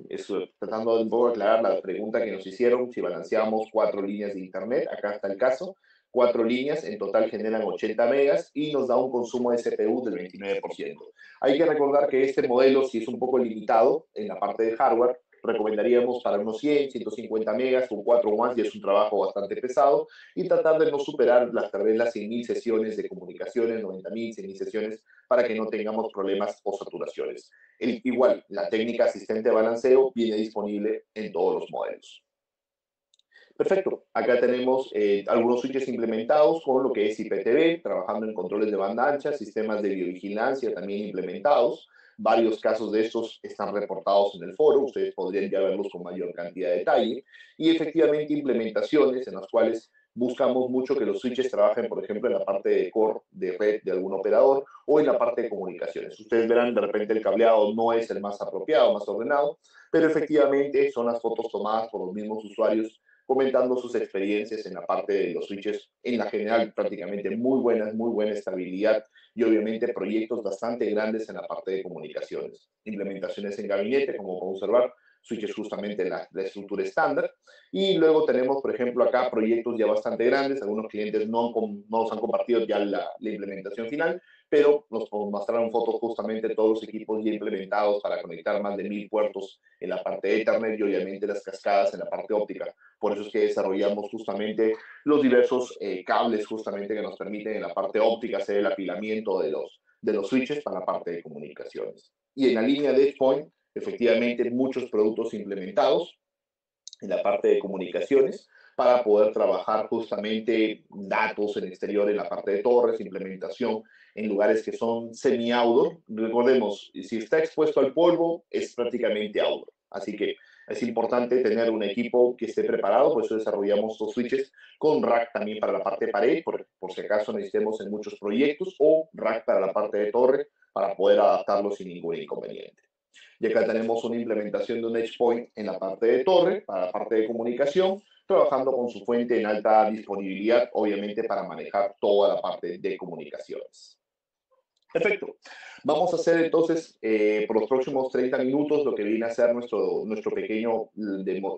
S1: tratando de un poco aclarar la pregunta que nos hicieron, si balanceamos 4 líneas de internet, acá está el caso, 4 líneas, en total generan 80 megas y nos da un consumo de CPU del 29%. Hay que recordar que este modelo, si es un poco limitado en la parte de hardware, recomendaríamos para unos 100, 150 megas con 4 o más, y es un trabajo bastante pesado, y tratar de no superar tal vez las 100.000 sesiones de comunicaciones, 90.000, 100.000 sesiones, para que no tengamos problemas o saturaciones. Igual, la técnica asistente de balanceo viene disponible en todos los modelos. Perfecto. Acá tenemos algunos switches implementados con lo que es IPTV, trabajando en controles de banda ancha, sistemas de biovigilancia también implementados. Varios casos de estos están reportados en el foro, ustedes podrían ya verlos con mayor cantidad de detalle. Y efectivamente implementaciones en las cuales buscamos mucho que los switches trabajen, por ejemplo, en la parte de core de red de algún operador o en la parte de comunicaciones. Ustedes verán, de repente el cableado no es el más apropiado, más ordenado, pero efectivamente son las fotos tomadas por los mismos usuarios comentando sus experiencias en la parte de los switches, en la general prácticamente muy buena estabilidad y obviamente proyectos bastante grandes en la parte de comunicaciones. Implementaciones en gabinete, como pueden observar, switches justamente en la estructura estándar. Y luego tenemos, por ejemplo, acá proyectos ya bastante grandes, algunos clientes no nos han compartido ya la implementación final, pero nos mostraron fotos justamente de todos los equipos ya implementados para conectar más de 1.000 puertos en la parte de Ethernet y obviamente las cascadas en la parte óptica. Por eso es que desarrollamos justamente los diversos cables justamente que nos permiten en la parte óptica hacer el apilamiento de los switches para la parte de comunicaciones. Y en la línea de EdgePoint, efectivamente, muchos productos implementados en la parte de comunicaciones para poder trabajar justamente datos en exterior en la parte de torres, implementación en lugares que son semi-outdoor. Recordemos, si está expuesto al polvo, es prácticamente outdoor. Así que es importante tener un equipo que esté preparado, por eso desarrollamos los switches con rack también para la parte de pared, por si acaso necesitemos en muchos proyectos, o rack para la parte de torre para poder adaptarlo sin ningún inconveniente. Y acá tenemos una implementación de un EdgePoint en la parte de torre, para la parte de comunicación, trabajando con su fuente en alta disponibilidad, obviamente para manejar toda la parte de comunicaciones. Perfecto. Vamos a hacer entonces por los próximos 30 minutos lo que viene a ser nuestro pequeño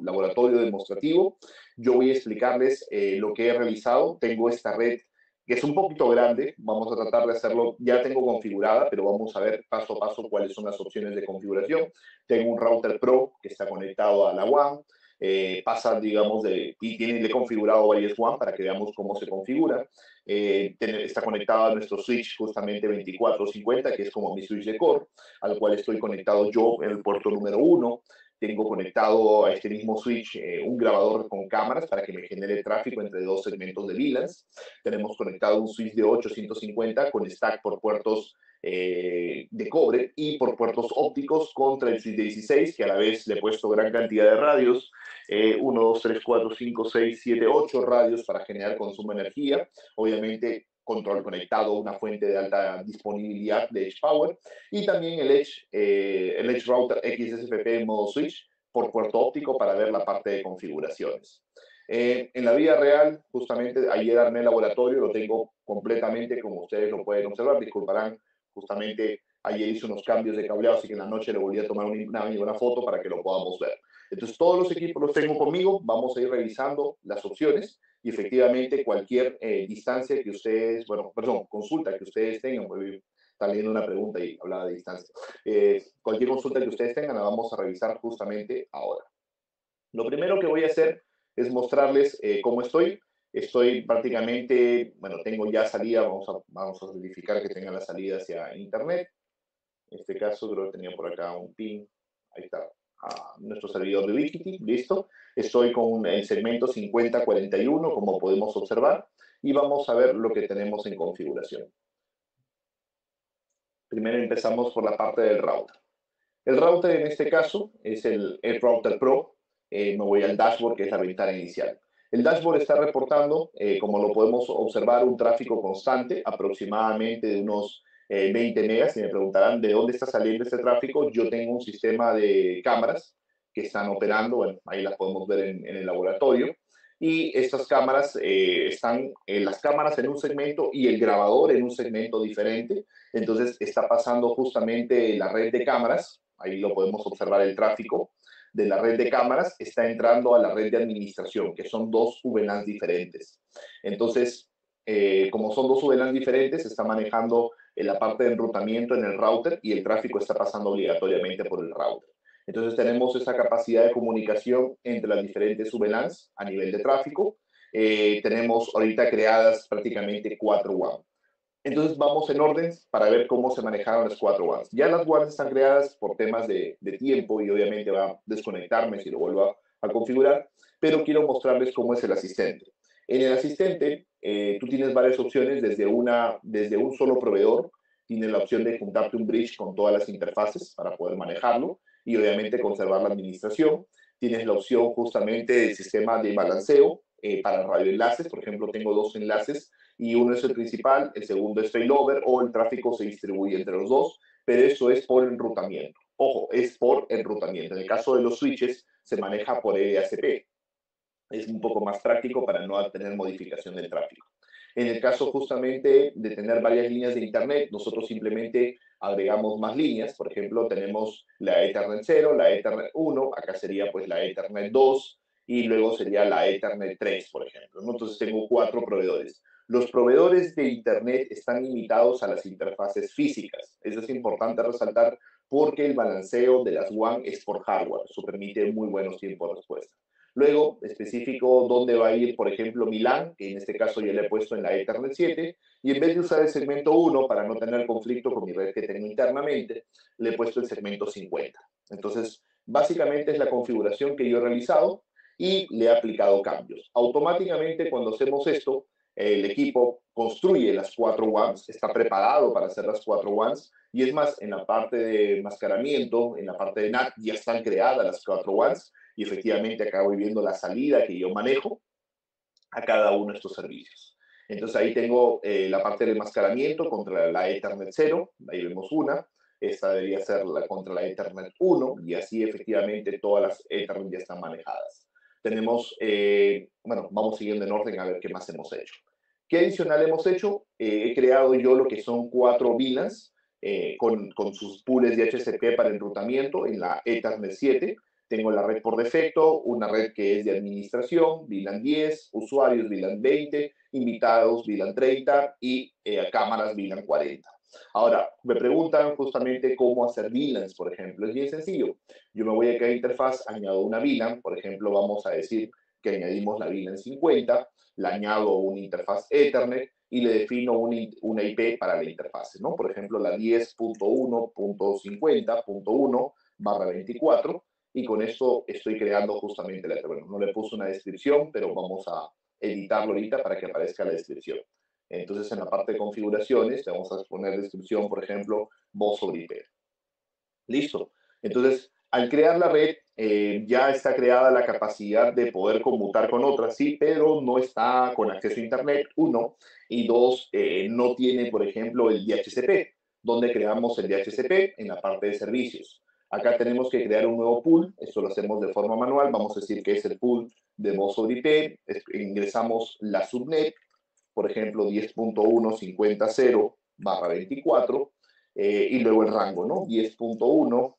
S1: laboratorio demostrativo. Yo voy a explicarles lo que he realizado. Tengo esta red que es un poquito grande. Vamos a tratar de hacerlo, ya tengo configurada, pero vamos a ver paso a paso cuáles son las opciones de configuración. Tengo un router Pro que está conectado a la WAN. Pasa, digamos, le he configurado varios WAN para que veamos cómo se configura. Está conectado a nuestro switch justamente 2450, que es como mi switch de core, al cual estoy conectado yo en el puerto número 1. Tengo conectado a este mismo switch un grabador con cámaras para que me genere tráfico entre dos segmentos de VLANs. Tenemos conectado un switch de 850 con stack por puertos de cobre y por puertos ópticos contra el switch de 16, que a la vez le he puesto gran cantidad de radios, 1, 2, 3, 4, 5, 6, 7, 8 radios para generar consumo de energía. Obviamente, control conectado a una fuente de alta disponibilidad de Edge Power y también el Edge Router XSFP en modo switch por puerto óptico para ver la parte de configuraciones. En la vida real, justamente ayer armé el laboratorio, lo tengo completamente como ustedes lo pueden observar, disculparán, justamente ayer hice unos cambios de cableado, así que en la noche le volví a tomar una foto para que lo podamos ver. Entonces, todos los equipos los tengo conmigo, vamos a ir revisando las opciones y efectivamente cualquier distancia que ustedes, bueno, perdón, consulta que ustedes tengan, porque está leyendo una pregunta y hablaba de distancia, cualquier consulta que ustedes tengan la vamos a revisar justamente ahora. Lo primero que voy a hacer es mostrarles cómo estoy. Estoy prácticamente, bueno, tengo ya salida, vamos a verificar que tenga la salida hacia internet. En este caso creo que tenía por acá un ping, ahí está, nuestro servidor de Ubiquiti, listo. Estoy con el segmento 5041, como podemos observar, y vamos a ver lo que tenemos en configuración. Primero empezamos por la parte del router. El router en este caso es el Router Pro. Me voy al dashboard, que es la ventana inicial. El dashboard está reportando, como lo podemos observar, un tráfico constante, aproximadamente de unos 20 megas. Y me preguntarán de dónde está saliendo este tráfico. Yo tengo un sistema de cámaras que están operando, bueno, ahí las podemos ver en el laboratorio. Y estas cámaras están, las cámaras en un segmento y el grabador en un segmento diferente. Entonces está pasando justamente la red de cámaras, ahí lo podemos observar el tráfico de la red de cámaras, está entrando a la red de administración, que son dos VLANs diferentes. Entonces, como son dos VLANs diferentes, se está manejando la parte de enrutamiento en el router y el tráfico está pasando obligatoriamente por el router. Entonces tenemos esa capacidad de comunicación entre las diferentes VLANs a nivel de tráfico. Tenemos ahorita creadas prácticamente 4 WAN. Entonces vamos en orden para ver cómo se manejaron las 4 WANs. Ya las WANs están creadas por temas de tiempo y obviamente va a desconectarme si lo vuelvo a configurar, pero quiero mostrarles cómo es el asistente. En el asistente, tú tienes varias opciones desde un solo proveedor. Tienes la opción de juntarte un bridge con todas las interfaces para poder manejarlo y obviamente conservar la administración. Tienes la opción justamente del sistema de balanceo para radioenlaces. Por ejemplo, tengo 2 enlaces y uno es el principal, el segundo es failover o el tráfico se distribuye entre los dos, pero eso es por enrutamiento. Ojo, es por enrutamiento. En el caso de los switches se maneja por EDACP. Es un poco más práctico para no tener modificación del tráfico. En el caso justamente de tener varias líneas de Internet, nosotros simplemente agregamos más líneas. Por ejemplo, tenemos la Ethernet 0, la Ethernet 1, acá sería pues la Ethernet 2 y luego sería la Ethernet 3, por ejemplo, ¿no? Entonces tengo 4 proveedores. Los proveedores de Internet están limitados a las interfaces físicas. Eso es importante resaltar porque el balanceo de las WAN es por hardware. Eso permite muy buenos tiempos de respuesta. Luego, específico dónde va a ir, por ejemplo, mi LAN, que en este caso ya le he puesto en la Ethernet 7, y en vez de usar el segmento 1 para no tener conflicto con mi red que tengo internamente, le he puesto el segmento 50. Entonces, básicamente es la configuración que yo he realizado y le he aplicado cambios. Automáticamente, cuando hacemos esto, el equipo construye las 4 WANs, está preparado para hacer las 4 WANs, y es más, en la parte de enmascaramiento, en la parte de NAT, ya están creadas las 4 WANs, y efectivamente acá voy viendo la salida que yo manejo a cada uno de estos servicios. Entonces ahí tengo la parte del enmascaramiento contra la Ethernet 0, ahí vemos una, esta debería ser contra la Ethernet 1 y así efectivamente todas las Ethernet ya están manejadas. Tenemos, bueno, vamos siguiendo en orden a ver qué más hemos hecho. ¿Qué adicional hemos hecho? He creado yo lo que son 4 VLANs con sus pools de HCP para enrutamiento en la Ethernet 7. Tengo la red por defecto, una red que es de administración, VLAN 10, usuarios VLAN 20, invitados VLAN 30 y cámaras VLAN 40. Ahora, me preguntan justamente cómo hacer VLANs, por ejemplo. Es bien sencillo. Yo me voy a cada interfaz, añado una VLAN, por ejemplo, vamos a decir que añadimos la VLAN 50, le añado una interfaz Ethernet y le defino una IP para la interfaz, ¿no? Por ejemplo, la 10.1.50.1/24, y con esto estoy creando justamente la, bueno, no le puse una descripción, pero vamos a editarlo ahorita para que aparezca la descripción. Entonces, en la parte de configuraciones, le vamos a poner descripción, por ejemplo, voz sobre IP. Listo. Entonces, al crear la red, ya está creada la capacidad de poder conmutar con otras, sí, pero no está con acceso a Internet, uno, y dos, no tiene, por ejemplo, el DHCP, donde creamos el DHCP en la parte de servicios. Acá tenemos que crear un nuevo pool, esto lo hacemos de forma manual, vamos a decir que es el pool de voz sobre IP, ingresamos la subnet, por ejemplo, 10.1.50.0/24, y luego el rango, ¿no? 10.1,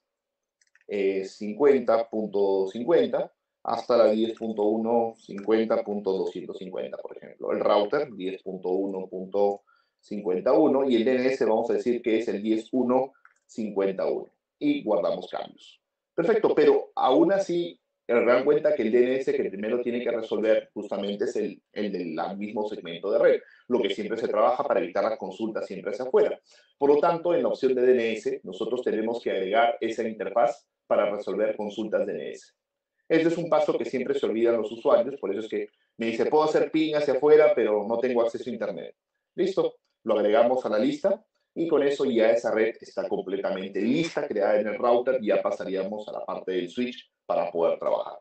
S1: 50.50 hasta la 10.1, 50.250, por ejemplo. El router, 10.1.51, y el DNS vamos a decir que es el 10.1.51. Y guardamos cambios. Perfecto, pero aún así, el gran cuenta que el DNS que primero tiene que resolver justamente es el del mismo segmento de red, lo que siempre se trabaja para evitar las consultas siempre hacia afuera. Por lo tanto, en la opción de DNS, nosotros tenemos que agregar esa interfaz para resolver consultas DNS. Este es un paso que siempre se olvidan los usuarios, por eso es que me dice, puedo hacer ping hacia afuera, pero no tengo acceso a Internet. Listo, lo agregamos a la lista y con eso ya esa red está completamente lista, creada en el router, y ya pasaríamos a la parte del switch para poder trabajar.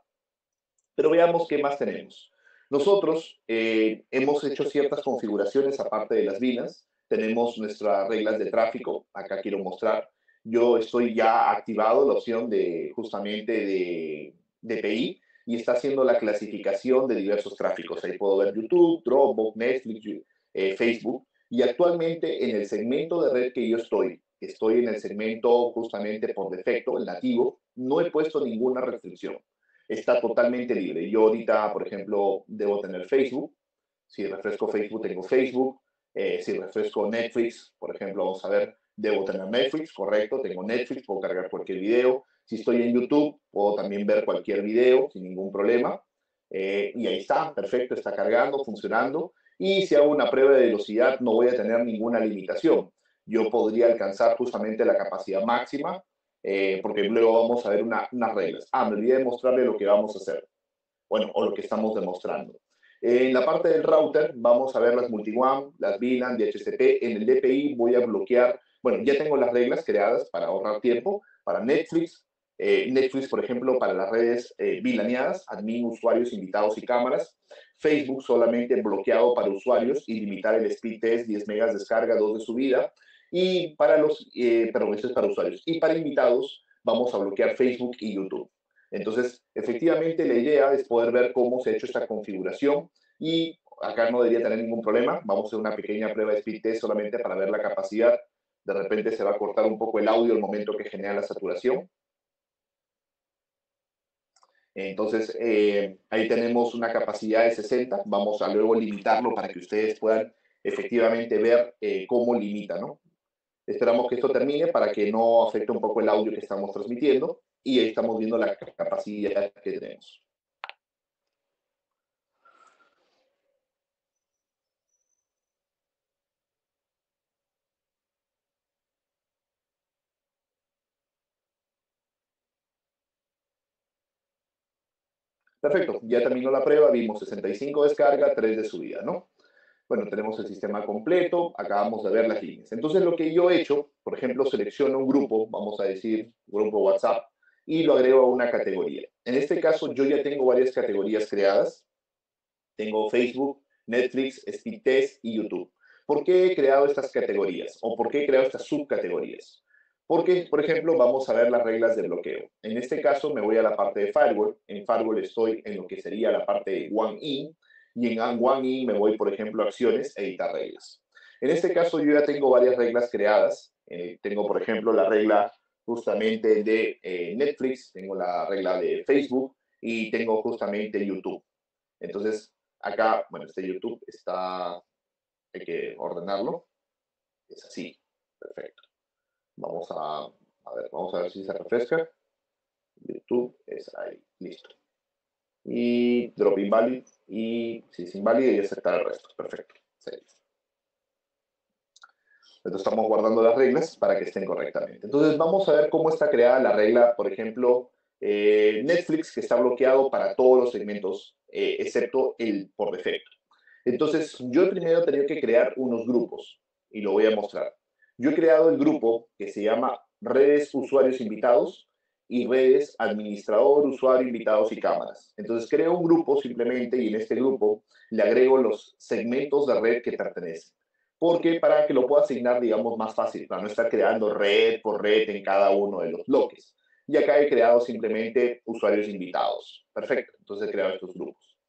S1: Pero veamos qué más tenemos. Nosotros hemos hecho ciertas configuraciones aparte de las VLANs. Tenemos nuestras reglas de tráfico. Acá quiero mostrar. Yo estoy ya activado la opción de justamente de DPI y está haciendo la clasificación de diversos tráficos. Ahí puedo ver YouTube, Dropbox, Netflix, Facebook. Y actualmente en el segmento de red que yo estoy en el segmento justamente por defecto, el nativo, no he puesto ninguna restricción, está totalmente libre. Yo ahorita, por ejemplo, debo tener Facebook. Si refresco Facebook, tengo Facebook. Si refresco Netflix, por ejemplo, vamos a ver, debo tener Netflix, correcto, tengo Netflix, puedo cargar cualquier video. Si estoy en YouTube, puedo también ver cualquier video sin ningún problema. Y ahí está, perfecto, está cargando, funcionando. Y si hago una prueba de velocidad, no voy a tener ninguna limitación. Yo podría alcanzar justamente la capacidad máxima, porque luego vamos a ver unas reglas. Me olvidé de mostrarle lo que vamos a hacer. Bueno, o lo que estamos demostrando. En la parte del router vamos a ver las multi-WAN, las VLAN, DHCP. En el DPI voy a bloquear, bueno, ya tengo las reglas creadas para ahorrar tiempo, para Netflix. Netflix, por ejemplo, para las redes VLANeadas, admin, usuarios, invitados y cámaras. Facebook solamente bloqueado para usuarios y limitar el speed test, 10 megas descarga, 2 de subida. Y para perdón, esto es para usuarios. Y para invitados vamos a bloquear Facebook y YouTube. Entonces, efectivamente, la idea es poder ver cómo se ha hecho esta configuración, y acá no debería tener ningún problema. Vamos a hacer una pequeña prueba de speed test solamente para ver la capacidad. De repente se va a cortar un poco el audio al momento que genera la saturación. Entonces, ahí tenemos una capacidad de 60. Vamos a luego limitarlo para que ustedes puedan efectivamente ver cómo limita, ¿no? Esperamos que esto termine para que no afecte un poco el audio que estamos transmitiendo, y ahí estamos viendo la capacidad que tenemos. Perfecto, ya terminó la prueba, vimos 65 descarga, 3 de subida, ¿no? Bueno, tenemos el sistema completo, acabamos de ver las líneas. Entonces, lo que yo he hecho, por ejemplo, selecciono un grupo, vamos a decir, grupo WhatsApp, y lo agrego a una categoría. En este caso, yo ya tengo varias categorías creadas. Tengo Facebook, Netflix, Speedtest y YouTube. ¿Por qué he creado estas categorías? ¿O por qué he creado estas subcategorías? Porque, por ejemplo, vamos a ver las reglas de bloqueo. En este caso me voy a la parte de Firewall. En Firewall estoy en lo que sería la parte de One In. y en One In me voy, por ejemplo, a acciones, editar reglas. En este caso yo ya tengo varias reglas creadas. Tengo, por ejemplo, la regla justamente de Netflix, tengo la regla de Facebook y tengo justamente YouTube. Entonces, acá, bueno, este YouTube está, hay que ordenarlo. Es así. Perfecto. Vamos a ver si se refresca. YouTube es ahí. Listo. Y drop invalid. Y si es inválido, y aceptar el resto. Perfecto. Save. Entonces estamos guardando las reglas para que estén correctamente. Entonces vamos a ver cómo está creada la regla, por ejemplo, Netflix, que está bloqueado para todos los segmentos, excepto el por defecto. Entonces yo primero he tenido que crear unos grupos y lo voy a mostrar. Yo he creado el grupo que se llama redes usuarios invitados y redes administrador, usuario, invitados y cámaras. Entonces creo un grupo simplemente y en este grupo le agrego los segmentos de red que pertenecen porque para que lo pueda asignar, digamos, más fácil, para no estar creando red por red en cada uno de los bloques. Y acá he creado simplemente usuarios invitados. Perfecto, entonces he creado estos grupos.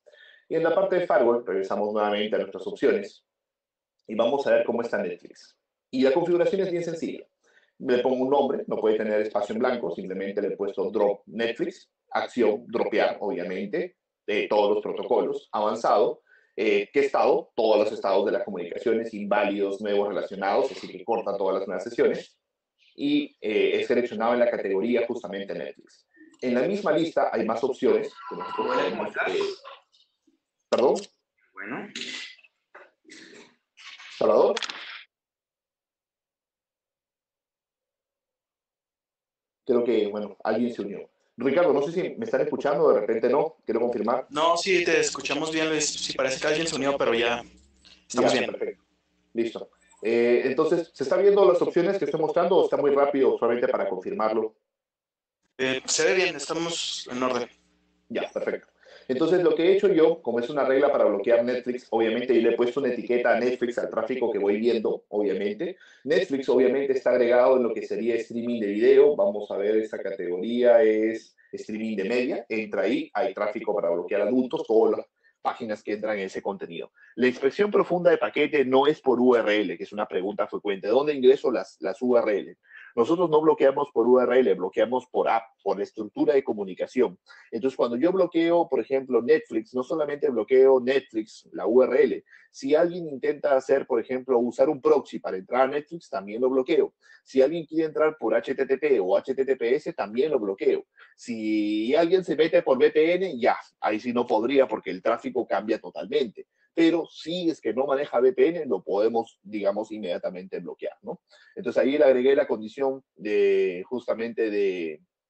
S1: Y en la parte de firewall, regresamos nuevamente a nuestras opciones y vamos a ver cómo está Netflix. Y la configuración es bien sencilla. Le pongo un nombre, no puede tener espacio en blanco, simplemente le he puesto drop Netflix, acción, dropear, obviamente, de todos los protocolos, avanzado, ¿qué estado? Todos los estados de las comunicaciones, inválidos, nuevos relacionados, así que corta todas las nuevas sesiones, y es seleccionado en la categoría justamente Netflix. En la misma lista hay más opciones que nosotros podemos... ¿Perdón?
S2: Bueno.
S1: ¿Salvador? Creo que, bueno, alguien se unió. Ricardo, no sé si me están escuchando, de repente no, quiero confirmar.
S2: No, sí, te escuchamos bien, Luis. Sí, parece que alguien se unió, pero ya estamos
S1: Ya,
S2: bien.
S1: perfecto. Listo. Entonces, ¿se está viendo las opciones que estoy mostrando o está muy rápido solamente para confirmarlo?
S2: Se ve bien, estamos en orden.
S1: Ya, perfecto. Entonces, lo que he hecho yo, como es una regla para bloquear Netflix, obviamente, y le he puesto una etiqueta a Netflix, al tráfico que voy viendo, obviamente. Netflix, obviamente, está agregado en lo que sería streaming de video. Vamos a ver, esta categoría es streaming de media. Entra ahí, hay tráfico para bloquear adultos, todas las páginas que entran en ese contenido. La inspección profunda de paquete no es por URL, que es una pregunta frecuente. ¿Dónde ingreso las URL? Nosotros no bloqueamos por URL, bloqueamos por app, por estructura de comunicación. Entonces, cuando yo bloqueo, por ejemplo, Netflix, no solamente bloqueo Netflix, la URL. Si alguien intenta hacer, por ejemplo, usar un proxy para entrar a Netflix, también lo bloqueo. Si alguien quiere entrar por HTTP o HTTPS, también lo bloqueo. Si alguien se mete por VPN, ya, ahí sí no podría porque el tráfico cambia totalmente. Pero si es que no maneja VPN, lo podemos, digamos, inmediatamente bloquear, ¿no? Entonces ahí le agregué la condición de justamente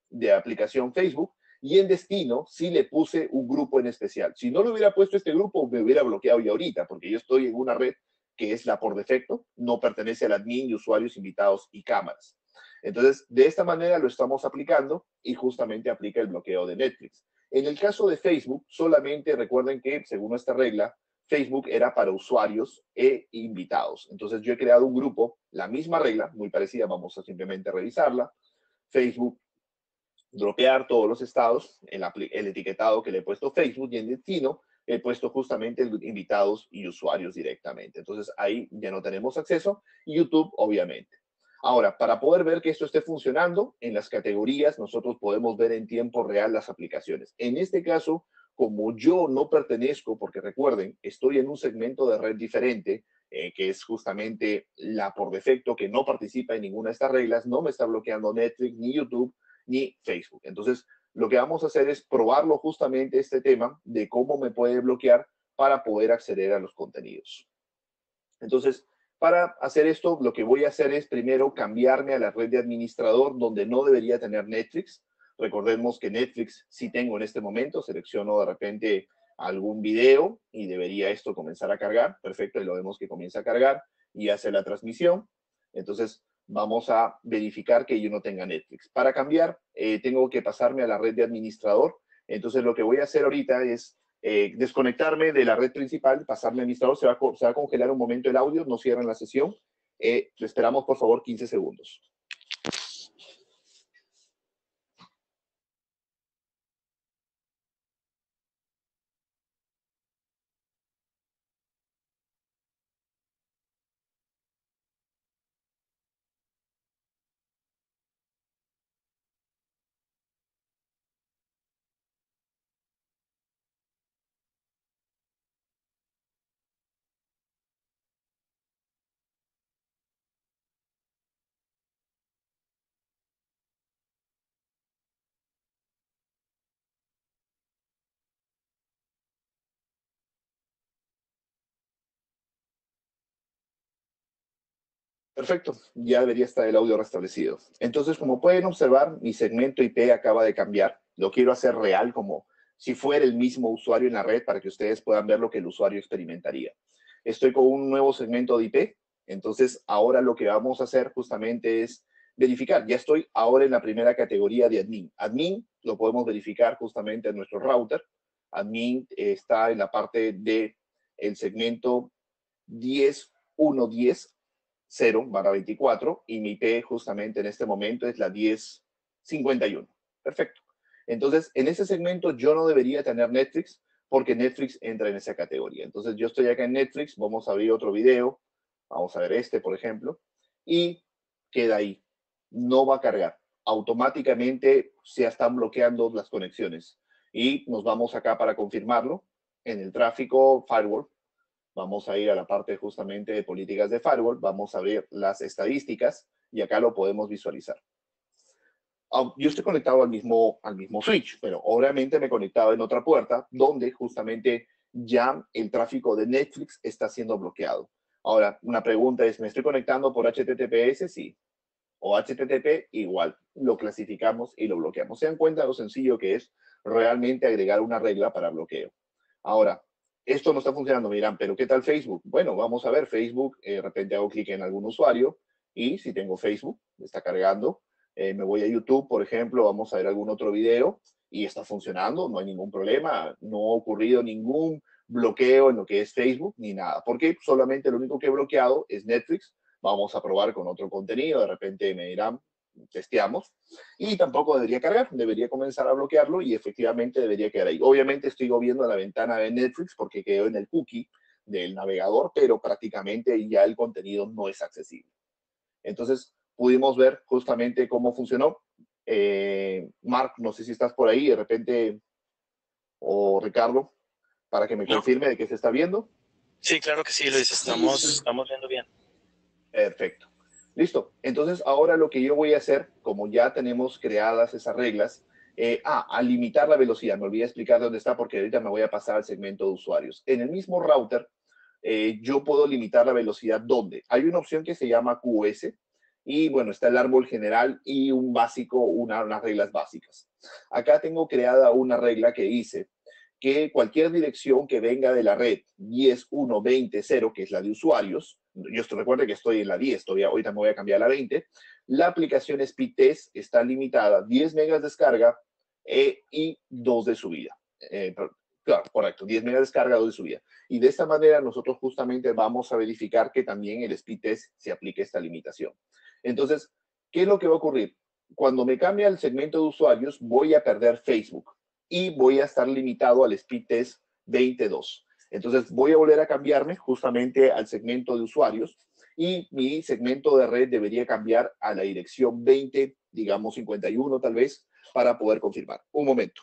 S1: de aplicación Facebook y en destino sí le puse un grupo en especial. Si no le hubiera puesto este grupo, me hubiera bloqueado ya ahorita, porque yo estoy en una red que es la por defecto, no pertenece al admin y usuarios invitados y cámaras. Entonces, de esta manera lo estamos aplicando y justamente aplica el bloqueo de Netflix. En el caso de Facebook, solamente recuerden que, según esta regla, Facebook era para usuarios e invitados. Entonces, yo he creado un grupo, la misma regla, muy parecida, vamos a simplemente revisarla. Facebook, dropear todos los estados, el etiquetado que le he puesto Facebook y en destino he puesto justamente invitados y usuarios directamente. Entonces ahí ya no tenemos acceso y YouTube obviamente. Ahora, para poder ver que esto esté funcionando, en las categorías nosotros podemos ver en tiempo real las aplicaciones. En este caso, como yo no pertenezco, porque recuerden, estoy en un segmento de red diferente, que es justamente la por defecto que no participa en ninguna de estas reglas, no me está bloqueando Netflix ni YouTube, ni Facebook. Entonces, lo que vamos a hacer es probarlo justamente este tema de cómo me puede bloquear para poder acceder a los contenidos. Entonces, para hacer esto, lo que voy a hacer es primero cambiarme a la red de administrador donde no debería tener Netflix. Recordemos que Netflix sí tengo en este momento, selecciono de repente algún video y debería esto comenzar a cargar. Perfecto, y lo vemos que comienza a cargar y hace la transmisión. Entonces, vamos a verificar que yo no tenga Netflix. Para cambiar, tengo que pasarme a la red de administrador. Entonces, lo que voy a hacer ahorita es desconectarme de la red principal, pasarme a administrador, se va a congelar un momento el audio, no cierren la sesión. Esperamos, por favor, 15 segundos. Perfecto, ya debería estar el audio restablecido. Entonces, como pueden observar, mi segmento IP acaba de cambiar. Lo quiero hacer real, como si fuera el mismo usuario en la red, para que ustedes puedan ver lo que el usuario experimentaría. Estoy con un nuevo segmento de IP. Entonces, ahora lo que vamos a hacer justamente es verificar. Ya estoy ahora en la primera categoría de admin. Admin lo podemos verificar justamente en nuestro router. Admin está en la parte de el segmento 10.1.10 0/24 y mi IP justamente en este momento es la 10.51. Perfecto. Entonces, en ese segmento yo no debería tener Netflix porque Netflix entra en esa categoría. Entonces, yo estoy acá en Netflix, vamos a abrir otro video, vamos a ver este, por ejemplo, y queda ahí. No va a cargar. Automáticamente se están bloqueando las conexiones. Y nos vamos acá para confirmarlo en el tráfico firewall. Vamos a ir a la parte justamente de políticas de firewall, vamos a ver las estadísticas y acá lo podemos visualizar. Yo estoy conectado al mismo switch, pero obviamente me he conectado en otra puerta donde justamente ya el tráfico de Netflix está siendo bloqueado. Ahora, una pregunta es, ¿me estoy conectando por HTTPS? Sí. O HTTP, igual. Lo clasificamos y lo bloqueamos. Se dan cuenta lo sencillo que es realmente agregar una regla para bloqueo. Ahora, esto no está funcionando, miran, pero ¿qué tal Facebook? Bueno, vamos a ver Facebook, de repente hago clic en algún usuario y si tengo Facebook, está cargando, me voy a YouTube, por ejemplo, vamos a ver algún otro video y está funcionando, no hay ningún problema, no ha ocurrido ningún bloqueo en lo que es Facebook ni nada, porque solamente lo único que he bloqueado es Netflix. Vamos a probar con otro contenido, de repente me dirán, testeamos, y tampoco debería cargar, debería comenzar a bloquearlo y efectivamente debería quedar ahí. Obviamente estoy viendo la ventana de Netflix porque quedó en el cookie del navegador, pero prácticamente ya el contenido no es accesible. Entonces, pudimos ver justamente cómo funcionó. Mark, no sé si estás por ahí, de repente, o Ricardo, para que me
S2: No,
S1: confirme de que se está viendo.
S2: sí, claro que sí, Luis, estamos viendo bien.
S1: Perfecto. Listo. Entonces, ahora lo que yo voy a hacer, como ya tenemos creadas esas reglas, a limitar la velocidad. Me olvidé explicar dónde está porque ahorita me voy a pasar al segmento de usuarios. En el mismo router, yo puedo limitar la velocidad donde hay una opción que se llama QoS y bueno, está el árbol general y un básico, unas reglas básicas. Acá tengo creada una regla que dice que cualquier dirección que venga de la red 10.1.20.0, que es la de usuarios, yo recuerdo que estoy en la 10, ahorita me voy a cambiar a la 20, la aplicación Speedtest está limitada a 10 megas de descarga y 2 de subida. Claro, correcto, 10 megas de descarga, 2 de subida. Y de esta manera nosotros justamente vamos a verificar que también el Speedtest se aplique esta limitación. Entonces, ¿qué es lo que va a ocurrir? Cuando me cambie el segmento de usuarios, voy a perder Facebook y voy a estar limitado al Speedtest 22. Entonces voy a volver a cambiarme justamente al segmento de usuarios y mi segmento de red debería cambiar a la dirección 20, digamos 51 tal vez, para poder confirmar. Un momento.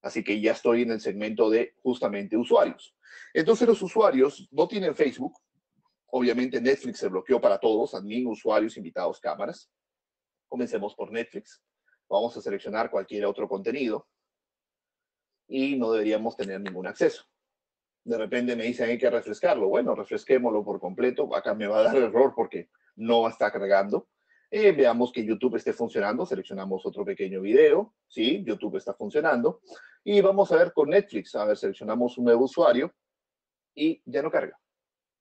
S1: Así que ya estoy en el segmento de justamente usuarios. Entonces los usuarios no tienen Facebook. Obviamente Netflix se bloqueó para todos, admin, usuarios, invitados, cámaras. Comencemos por Netflix. Vamos a seleccionar cualquier otro contenido y no deberíamos tener ningún acceso. De repente me dicen hay que refrescarlo. Bueno, refresquémoslo por completo. Acá me va a dar error porque no está cargando. Veamos que YouTube esté funcionando. Seleccionamos otro pequeño video. Sí, YouTube está funcionando. Y vamos a ver con Netflix. A ver, seleccionamos un nuevo usuario y ya no carga.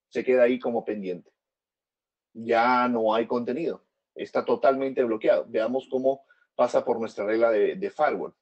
S1: Se queda ahí como pendiente. Ya no hay contenido. Está totalmente bloqueado. Veamos cómo pasa por nuestra regla de firewall.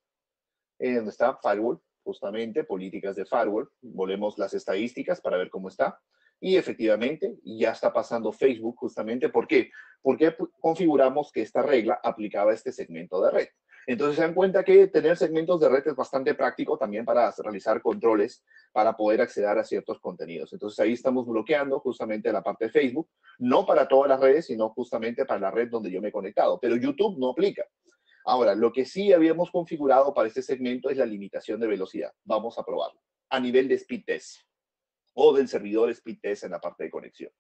S1: Donde está firewall, justamente, políticas de firewall. Volvemos las estadísticas para ver cómo está. Y efectivamente, ya está pasando Facebook justamente. ¿Por qué? Porque configuramos que esta regla aplicaba a este segmento de red. Entonces se dan cuenta que tener segmentos de red es bastante práctico también para realizar controles, para poder acceder a ciertos contenidos. Entonces ahí estamos bloqueando justamente la parte de Facebook, no para todas las redes, sino justamente para la red donde yo me he conectado. Pero YouTube no aplica. Ahora, lo que sí habíamos configurado para este segmento es la limitación de velocidad. Vamos a probarlo a nivel de speed test o del servidor speed test en la parte de conexión.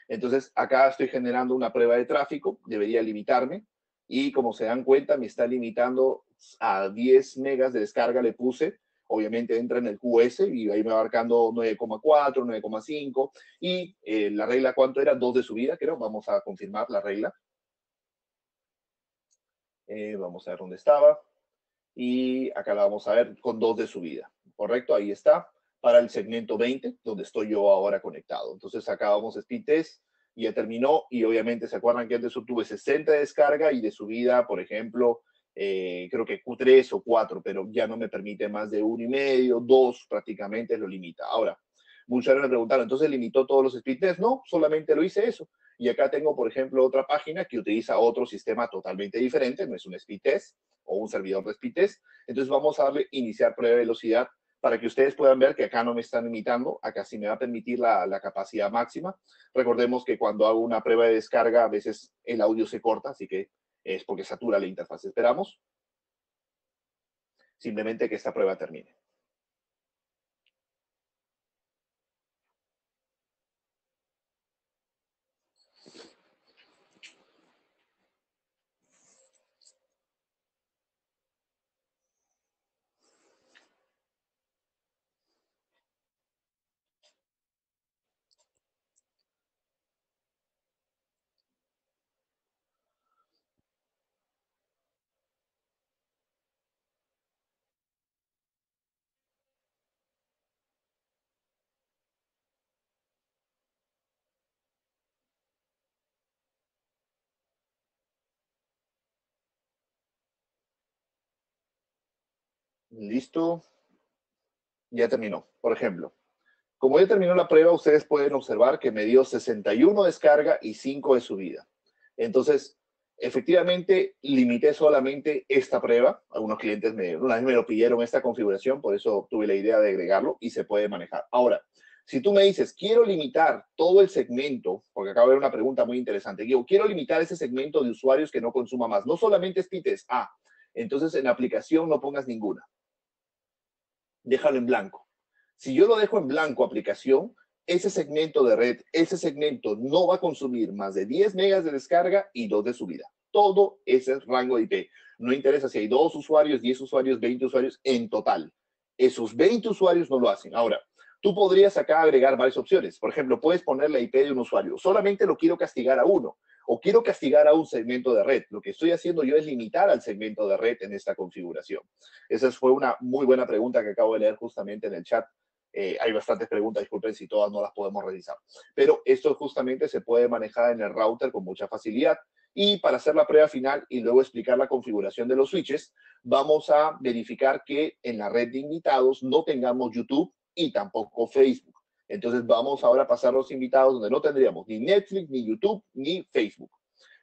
S1: Entonces, acá estoy generando una prueba de tráfico, debería limitarme y como se dan cuenta, me está limitando a 10 megas de descarga, le puse. Obviamente entra en el QS y ahí me va marcando 9,4, 9,5 y la regla, ¿cuánto era? 2 de subida, creo. Vamos a confirmar la regla. Vamos a ver dónde estaba. Y acá la vamos a ver con 2 de subida. ¿Correcto? Ahí está. Para el segmento 20, donde estoy yo ahora conectado. Entonces acá vamos a speed test y ya terminó. Y obviamente se acuerdan que antes tuve 60 de descarga y de subida, por ejemplo, creo que Q3 o 4, pero ya no me permite más de 1,5, 2 prácticamente lo limita. Ahora, muchos me preguntaron, ¿entonces limitó todos los speed tests? No, solamente lo hice eso. Y acá tengo, por ejemplo, otra página que utiliza otro sistema totalmente diferente, no es un speed test o un servidor de speed test. Entonces vamos a darle iniciar prueba de velocidad para que ustedes puedan ver que acá no me están limitando, acá sí me va a permitir la capacidad máxima. Recordemos que cuando hago una prueba de descarga, a veces el audio se corta, así que es porque satura la interfaz. Esperamos simplemente que esta prueba termine. Listo, ya terminó. Por ejemplo, como ya terminó la prueba, ustedes pueden observar que me dio 61 descarga y 5 de subida. Entonces, efectivamente, limité solamente esta prueba. Algunos clientes una vez me lo pidieron esta configuración, por eso tuve la idea de agregarlo y se puede manejar. Ahora, si tú me dices, quiero limitar todo el segmento, porque acabo de ver una pregunta muy interesante, digo, quiero limitar ese segmento de usuarios que no consuma más, no solamente speed test, entonces en la aplicación no pongas ninguna. Déjalo en blanco. Si yo lo dejo en blanco aplicación, ese segmento de red, ese segmento no va a consumir más de 10 megas de descarga y 2 de subida. Todo ese rango de IP. No interesa si hay 2 usuarios, 10 usuarios, 20 usuarios en total. Esos 20 usuarios no lo hacen. Ahora, tú podrías acá agregar varias opciones. Por ejemplo, puedes poner la IP de un usuario. Solamente lo quiero castigar a uno o quiero castigar a un segmento de red. Lo que estoy haciendo yo es limitar al segmento de red en esta configuración. Esa fue una muy buena pregunta que acabo de leer justamente en el chat. Hay bastantes preguntas, disculpen si todas no las podemos revisar. Pero esto justamente se puede manejar en el router con mucha facilidad. Y para hacer la prueba final y luego explicar la configuración de los switches, vamos a verificar que en la red de invitados no tengamos YouTube y tampoco Facebook. Entonces vamos ahora a pasar los invitados donde no tendríamos ni Netflix, ni YouTube, ni Facebook.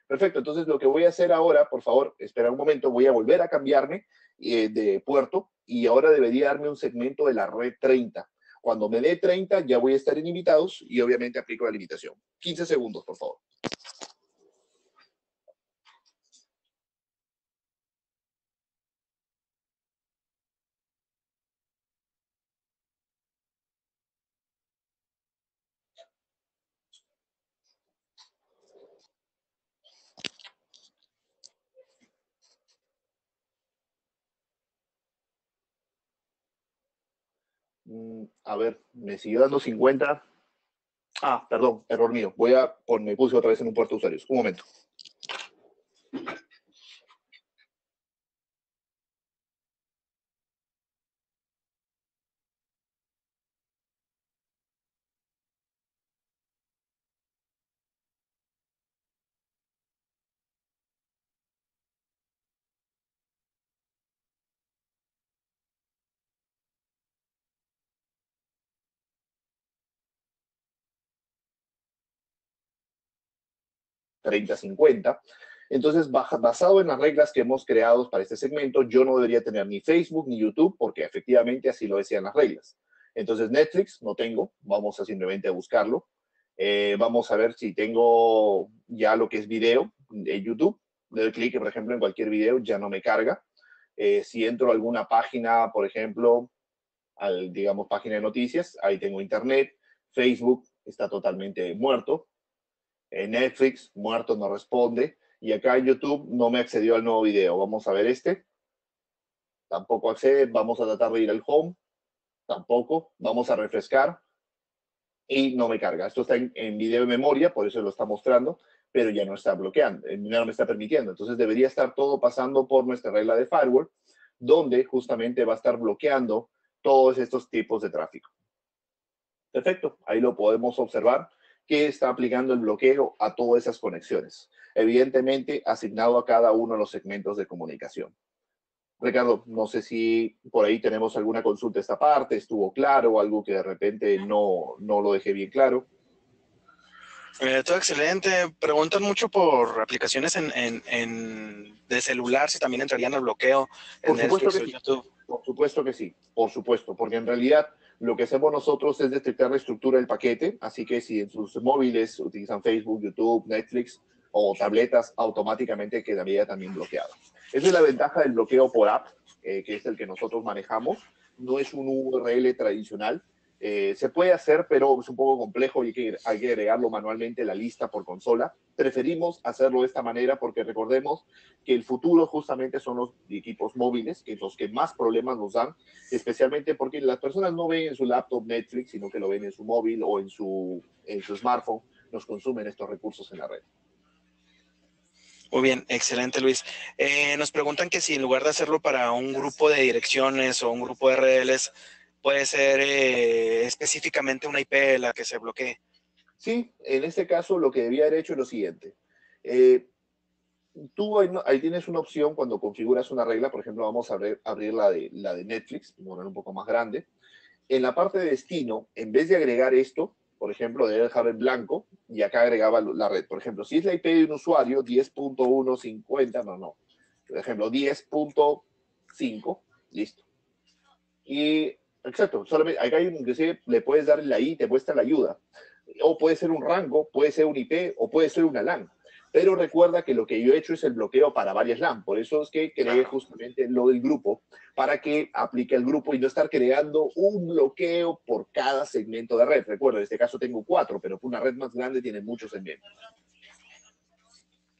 S1: Perfecto, entonces lo que voy a hacer ahora, por favor, espera un momento, voy a volver a cambiarme de puerto y ahora debería darme un segmento de la red 30. Cuando me dé 30 ya voy a estar en invitados y obviamente aplico la limitación. 15 segundos, por favor. A ver, me siguió dando 50. Perdón, error mío. Me puse otra vez en un puerto de usuarios. Un momento. $30.50. Entonces, basado en las reglas que hemos creado para este segmento, yo no debería tener ni Facebook ni YouTube, porque efectivamente así lo decían las reglas. Entonces, Netflix no tengo, vamos a simplemente a buscarlo. Vamos a ver si tengo ya lo que es video en YouTube. Le doy clic, por ejemplo, en cualquier video, ya no me carga. Si entro a alguna página, por ejemplo, digamos, página de noticias, ahí tengo internet. Facebook está totalmente muerto. Netflix, muerto, no responde. Y acá en YouTube no me accedió al nuevo video. Vamos a ver este. Tampoco accede. Vamos a tratar de ir al home. Tampoco. Vamos a refrescar. Y no me carga. Esto está en video de memoria, por eso lo está mostrando, pero ya no está bloqueando, ya no me está permitiendo. Entonces debería estar todo pasando por nuestra regla de firewall, donde justamente va a estar bloqueando todos estos tipos de tráfico. Perfecto, ahí lo podemos observar que está aplicando el bloqueo a todas esas conexiones, evidentemente asignado a cada uno de los segmentos de comunicación. Ricardo, no sé si por ahí tenemos alguna consulta esta parte, estuvo claro, algo que de repente no lo dejé bien claro.
S2: Todo excelente. Preguntan mucho por aplicaciones de celular, si también entrarían al bloqueo en
S1: Por supuesto
S2: Netflix
S1: que
S2: o
S1: sí,
S2: YouTube.
S1: por supuesto que sí, por supuesto, porque en realidad lo que hacemos nosotros es detectar la estructura del paquete, así que si en sus móviles utilizan Facebook, YouTube, Netflix o tabletas, automáticamente quedaría también bloqueado. Esa es la ventaja del bloqueo por app, que es el que nosotros manejamos. No es un URL tradicional. Se puede hacer, pero es un poco complejo y hay que agregarlo manualmente la lista por consola. Preferimos hacerlo de esta manera porque recordemos que el futuro justamente son los equipos móviles, que los que más problemas nos dan, especialmente porque las personas no ven en su laptop Netflix, sino que lo ven en su móvil o en su smartphone, nos consumen estos recursos en la red.
S2: Muy bien, excelente Luis. Nos preguntan que si en lugar de hacerlo para un grupo de direcciones o un grupo de RLs, puede ser específicamente una IP la que se bloquee.
S1: Sí, en este caso lo que debía haber hecho es lo siguiente. Tú ahí tienes una opción cuando configuras una regla, por ejemplo, vamos a abrir la de Netflix, un poco más grande. En la parte de destino, en vez de agregar esto, por ejemplo, debe dejar en blanco y acá agregaba la red. Por ejemplo, si es la IP de un usuario, 10.150, no. Por ejemplo, 10.5, listo. Y, exacto, solamente acá hay inclusive le puedes dar la I, te muestra la ayuda. O puede ser un rango, puede ser un IP o puede ser una LAN. Pero recuerda que lo que yo he hecho es el bloqueo para varias LAN. Por eso es que creé justamente lo del grupo, para que aplique el grupo y no estar creando un bloqueo por cada segmento de red. Recuerda, en este caso tengo 4, pero una red más grande tiene muchos segmentos.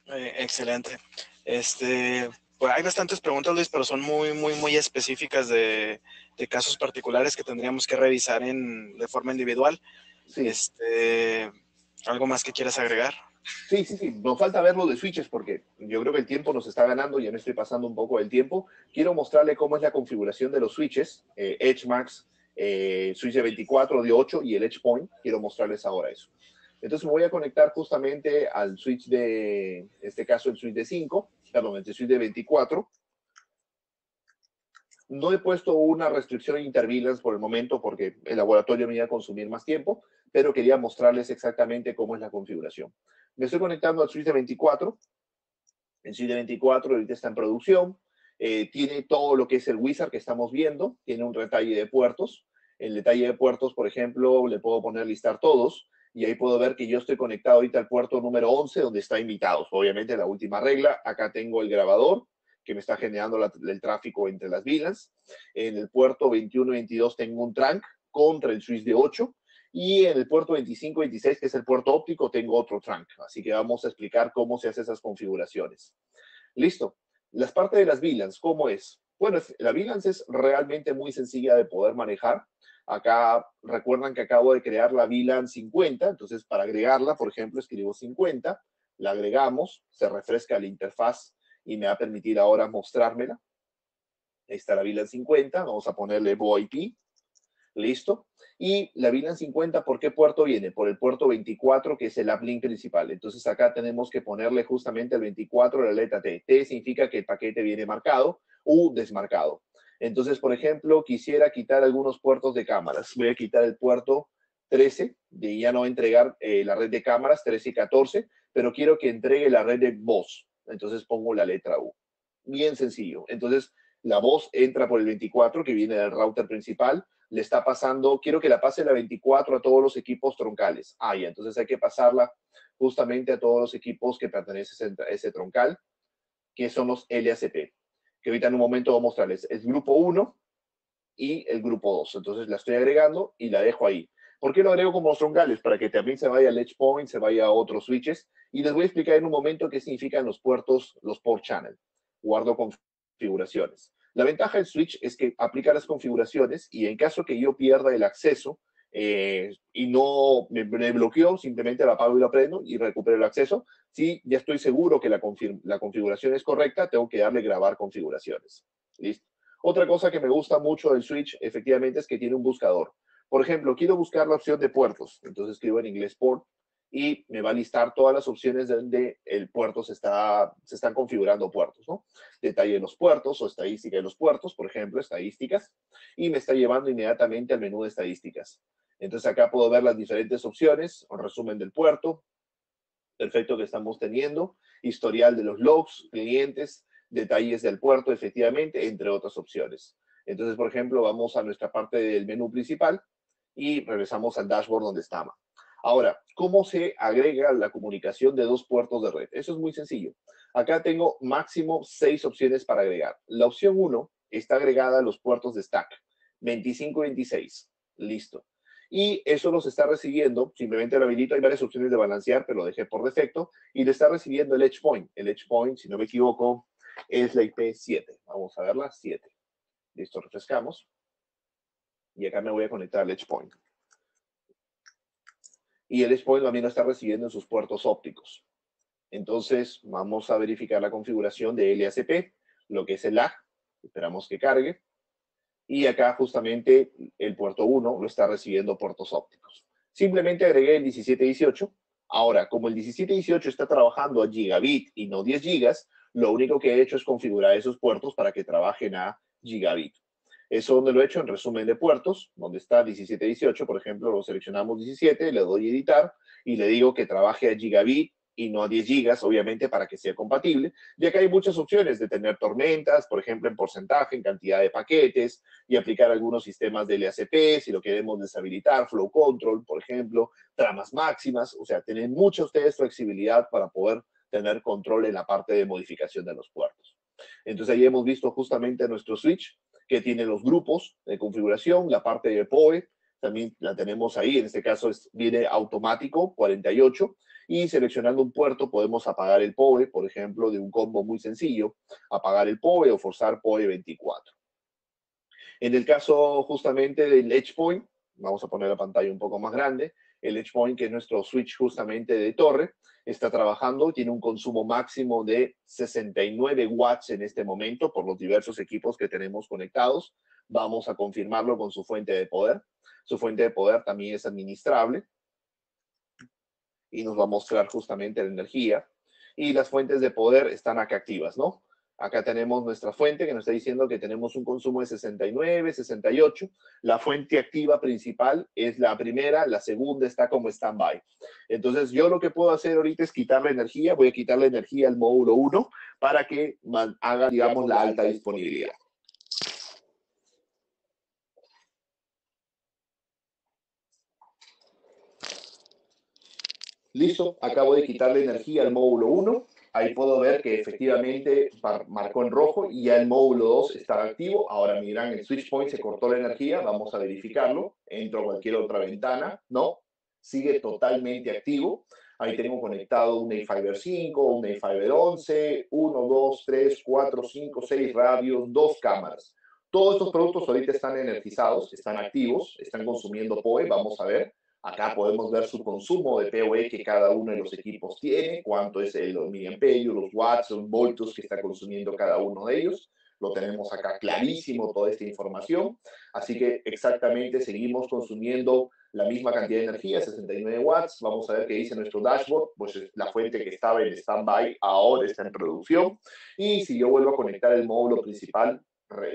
S2: Excelente. Pues hay bastantes preguntas, Luis, pero son muy específicas de casos particulares que tendríamos que revisar de forma individual.
S1: Sí.
S2: ¿Algo más que quieras agregar?
S1: Sí. Nos falta ver lo de switches porque yo creo que el tiempo nos está ganando, ya me estoy pasando un poco del tiempo. Quiero mostrarle cómo es la configuración de los switches, EdgeMax, switch de 24, de 8 y el EdgePoint. Quiero mostrarles ahora eso. Entonces me voy a conectar justamente al switch en este caso el switch de 5, perdón, el switch de 24. No he puesto una restricción intervillance por el momento porque el laboratorio me iba a consumir más tiempo, pero quería mostrarles exactamente cómo es la configuración. Me estoy conectando al switch de 24. El switch de 24 ahorita está en producción. Tiene todo lo que es el wizard que estamos viendo. Tiene un detalle de puertos. El detalle de puertos, por ejemplo, le puedo poner listar todos. Y ahí puedo ver que yo estoy conectado ahorita al puerto número 11, donde está invitados. Obviamente la última regla. Acá tengo el grabador que me está generando el tráfico entre las VLANs. En el puerto 21 y 22 tengo un trunk contra el switch de 8. Y en el puerto 25-26, que es el puerto óptico, tengo otro trunk. Así que vamos a explicar cómo se hacen esas configuraciones. Listo. Las partes de las VLANs, ¿cómo es? Bueno, la VLANs es realmente muy sencilla de poder manejar. Acá recuerdan que acabo de crear la VLAN 50, entonces para agregarla, por ejemplo, escribo 50, la agregamos, se refresca la interfaz y me va a permitir ahora mostrármela. Ahí está la VLAN 50, vamos a ponerle VoIP, listo. Y la VLAN 50, ¿por qué puerto viene? Por el puerto 24, que es el uplink principal. Entonces acá tenemos que ponerle justamente el 24 la letra T. T significa que el paquete viene marcado, U desmarcado. Entonces, por ejemplo, quisiera quitar algunos puertos de cámaras. Voy a quitar el puerto 13, de ya no entregar la red de cámaras, 13 y 14, pero quiero que entregue la red de voz. entonces pongo la letra U. Bien sencillo. Entonces, la voz entra por el 24, que viene del router principal, le está pasando, quiero que la pase la 24 a todos los equipos troncales. Ya, entonces hay que pasarla justamente a todos los equipos que pertenecen a ese troncal, que son los LACP, que ahorita en un momento voy a mostrarles. El grupo 1 y el grupo 2. Entonces la estoy agregando y la dejo ahí. ¿Por qué lo agrego como los troncales? Para que también se vaya al edge point, se vaya a otros switches. Y les voy a explicar en un momento qué significan los puertos, los port channel. Guardo configuraciones. La ventaja del switch es que aplica las configuraciones y en caso que yo pierda el acceso y no me bloqueó, simplemente la apago y la prendo y recupero el acceso. Si ya estoy seguro que la configuración es correcta, tengo que darle grabar configuraciones. ¿Listo? Otra cosa que me gusta mucho del switch, efectivamente, es que tiene un buscador. Por ejemplo, quiero buscar la opción de puertos. Entonces escribo en inglés port y me va a listar todas las opciones donde el puerto se están configurando puertos, ¿no? Detalle de los puertos o estadística de los puertos, por ejemplo, estadísticas, y me está llevando inmediatamente al menú de estadísticas. Entonces acá puedo ver las diferentes opciones, un resumen del puerto, perfecto que estamos teniendo, historial de los logs, clientes, detalles del puerto, efectivamente, entre otras opciones. Entonces, por ejemplo, vamos a nuestra parte del menú principal y regresamos al dashboard donde estaba. Ahora, ¿cómo se agrega la comunicación de dos puertos de red? Eso es muy sencillo. Acá tengo máximo 6 opciones para agregar. La opción 1 está agregada a los puertos de stack, 25 y 26. Listo. Y eso los está recibiendo, simplemente lo habilito, hay varias opciones de balancear, pero lo dejé por defecto, y le está recibiendo el edge point. El edge point, si no me equivoco, es la IP 7. Vamos a verla, 7. Listo, refrescamos. Y acá me voy a conectar al edge point. Y el edge point también lo está recibiendo en sus puertos ópticos. Entonces, vamos a verificar la configuración de LACP, lo que es el lag. Esperamos que cargue. Y acá justamente el puerto 1 lo está recibiendo puertos ópticos. Simplemente agregué el 1718. Ahora, como el 1718 está trabajando a gigabit y no 10 gigas, lo único que he hecho es configurar esos puertos para que trabajen a gigabit. Eso donde lo he hecho en resumen de puertos, donde está 1718, por ejemplo, lo seleccionamos 17, le doy editar y le digo que trabaje a gigabit y no a 10 gigas, obviamente, para que sea compatible, ya que hay muchas opciones de tener tormentas, por ejemplo, en porcentaje, en cantidad de paquetes, y aplicar algunos sistemas de LACP, si lo queremos deshabilitar, flow control, por ejemplo, tramas máximas, o sea, tienen mucha ustedes flexibilidad para poder tener control en la parte de modificación de los puertos. Entonces ahí hemos visto justamente nuestro switch que tiene los grupos de configuración, la parte de PoE, también la tenemos ahí, en este caso viene automático 48 y seleccionando un puerto podemos apagar el PoE, por ejemplo, de un combo muy sencillo, apagar el PoE o forzar PoE 24. En el caso justamente del Edge Point, vamos a poner la pantalla un poco más grande, el Edge Point, que es nuestro switch justamente de torre, está trabajando, tiene un consumo máximo de 69 watts en este momento por los diversos equipos que tenemos conectados. Vamos a confirmarlo con su fuente de poder. Su fuente de poder también es administrable y nos va a mostrar justamente la energía. Y las fuentes de poder están acá activas, ¿no? Acá tenemos nuestra fuente que nos está diciendo que tenemos un consumo de 69, 68. La fuente activa principal es la primera, la segunda está como stand-by. Entonces, yo lo que puedo hacer ahorita es quitarle energía. Voy a quitarle energía al módulo 1 para que haga, digamos, la alta disponibilidad. Listo, acabo de quitarle energía al módulo 1. Ahí puedo ver que efectivamente marcó en rojo y ya el módulo 2 está activo. Ahora miran, el switch point se cortó la energía. Vamos a verificarlo. Entro a cualquier otra ventana. No, sigue totalmente activo. Ahí tengo conectado un A-Fiber 5, un A-Fiber 11, 1, 2, 3, 4, 5, 6 radios, 2 cámaras. Todos estos productos ahorita están energizados, están activos, están consumiendo PoE. Vamos a ver. Acá podemos ver su consumo de PoE que cada uno de los equipos tiene, cuánto es el miliamperios, los watts, los voltios que está consumiendo cada uno de ellos. Lo tenemos acá clarísimo toda esta información. Así que exactamente seguimos consumiendo la misma cantidad de energía, 69 watts. Vamos a ver qué dice nuestro dashboard. Pues la fuente que estaba en stand-by ahora está en producción. Y si yo vuelvo a conectar el módulo principal,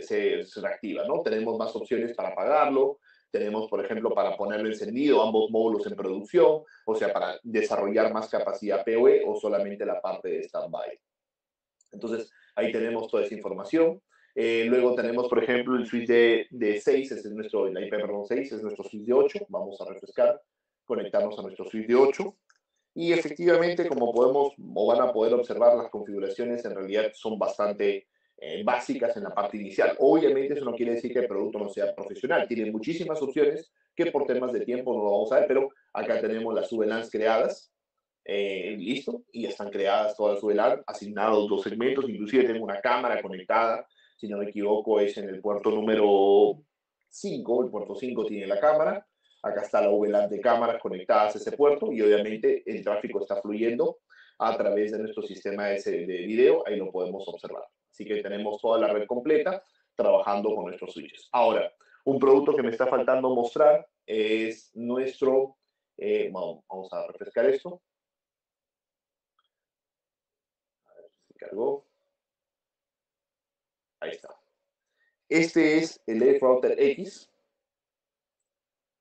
S1: se reactiva, ¿no? Tenemos más opciones para apagarlo. Tenemos, por ejemplo, para ponerlo encendido, ambos módulos en producción, o sea, para desarrollar más capacidad PoE o solamente la parte de stand-by. Entonces, ahí tenemos toda esa información. Luego tenemos, por ejemplo, el switch de 6, ese es nuestro, la IP, perdón, 6, es nuestro switch de 8. Vamos a refrescar, conectarnos a nuestro switch de 8. Y efectivamente, como podemos o van a poder observar, las configuraciones en realidad son bastante básicas en la parte inicial. Obviamente, eso no quiere decir que el producto no sea profesional. Tiene muchísimas opciones que por temas de tiempo no lo vamos a ver, pero acá tenemos las VLANs creadas. Listo, y ya están creadas todas las VLAN, asignados dos segmentos, inclusive tengo una cámara conectada, si no me equivoco es en el puerto número 5, el puerto 5 tiene la cámara, acá está la VLAN de cámaras conectadas a ese puerto y obviamente el tráfico está fluyendo a través de nuestro sistema de video, ahí lo podemos observar. Así que tenemos toda la red completa trabajando con nuestros switches. Ahora, un producto que me está faltando mostrar es nuestro, vamos a refrescar esto. Cargó. Ahí está. Este es el Edge Router X,